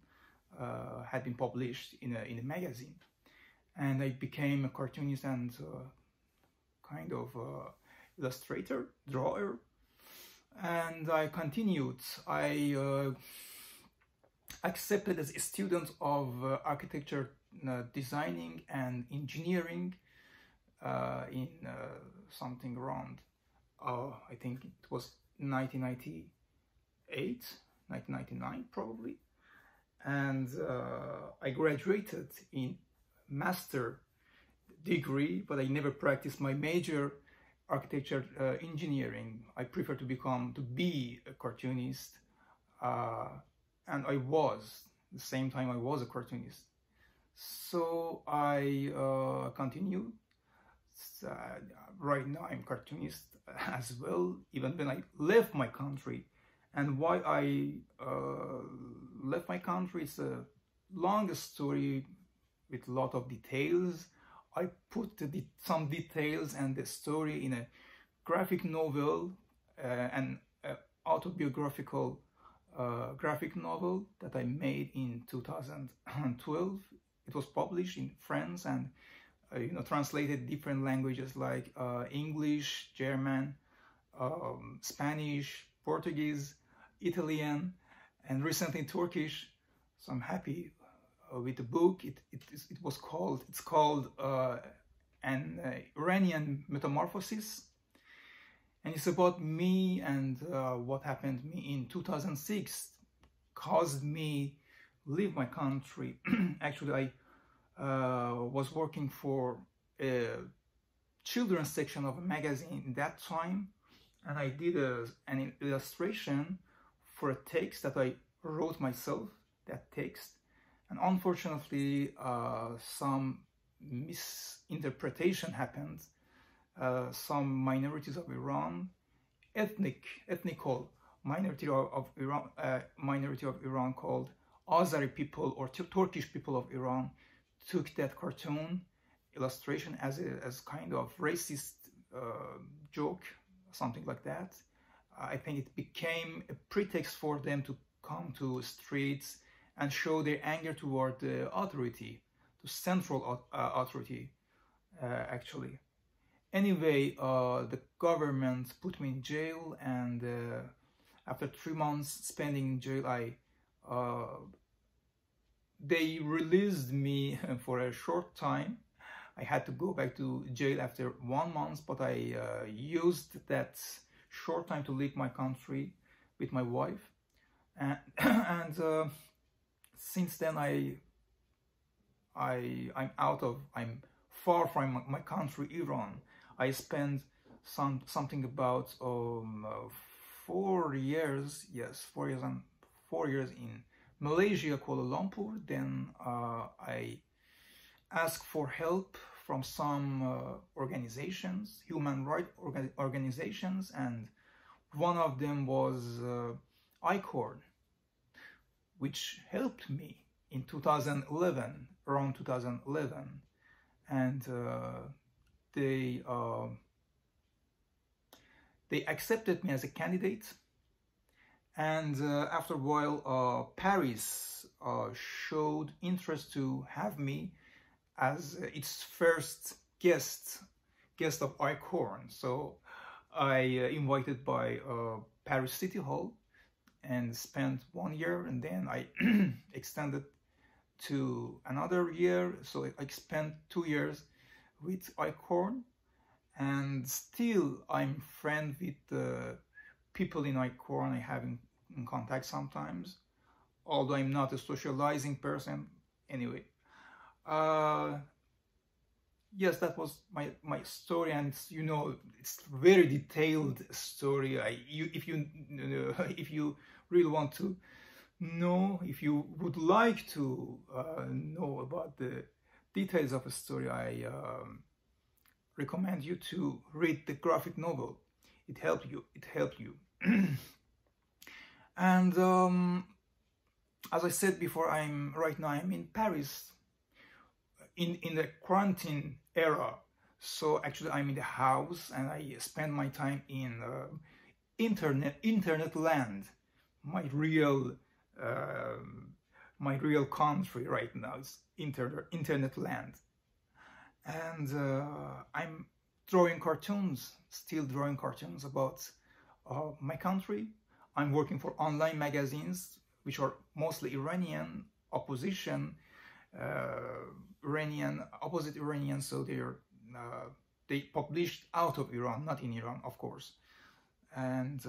had been published in a magazine. And I became a cartoonist and kind of illustrator, drawer. And I continued. I accepted as a student of architecture, designing and engineering in something around, I think it was 1998, 1999 probably. And I graduated in master degree, but I never practiced my major, architecture engineering. I prefer to be a cartoonist, and I was, at the same time I was a cartoonist. So I continued. Right now I'm cartoonist as well, even when I left my country. And why I left my country is a long story with a lot of details. I put some details and the story in a graphic novel, an autobiographical graphic novel that I made in 2012. It was published in France and translated different languages like English, German, Spanish, Portuguese, Italian, and recently Turkish. So I'm happy with the book. It's called an Iranian metamorphosis, and it's about me and what happened to me in 2006 caused me leave my country. Actually, I was working for a children's section of a magazine in that time, and I did an illustration for a text that I wrote myself, that text. And unfortunately, some misinterpretation happened. Some minorities of Iran, ethnical minority of Iran called Azeri people or Turkish people of Iran took that cartoon illustration as kind of racist joke, something like that. I think it became a pretext for them to come to streets and show their anger toward the authority, the central authority, actually. Anyway, the government put me in jail, and after 3 months spending in jail, they released me for a short time. I had to go back to jail after 1 month, but I used that short time to leave my country with my wife, and since then I'm far from my country, Iran. I spent something about 4 years, yes, 4 years in Malaysia, Kuala Lumpur. Then I asked for help from some organizations, human rights organizations, and one of them was ICORN, which helped me in 2011, around 2011, and they accepted me as a candidate. And after a while, Paris showed interest to have me as its first guest of ICORN. So I invited by Paris City Hall and spent 1 year, and then I extended to another year. So I spent 2 years with ICORN, and still I'm friends with the people in ICORN. I have in contact sometimes, although I'm not a socializing person. Anyway, yes, that was my story, and it's very detailed story. If you really want to know, if you would like to know about the details of a story, I recommend you to read the graphic novel. It helped you. And as I said before, right now I'm in Paris in the quarantine era. So actually I'm in the house and I spend my time in internet land, my real country right now is internet land. And I'm still drawing cartoons about my country. I'm working for online magazines, which are mostly Iranian, opposite Iranian, so they published out of Iran, not in Iran, of course. And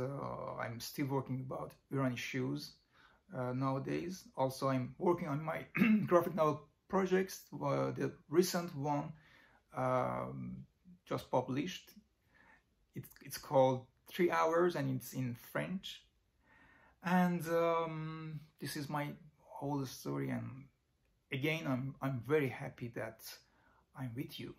I'm still working about Iran issues nowadays. Also, I'm working on my graphic novel projects. The recent one just published. It's called 3 Hours and it's in French. And this is my whole story. And again, I'm very happy that I'm with you.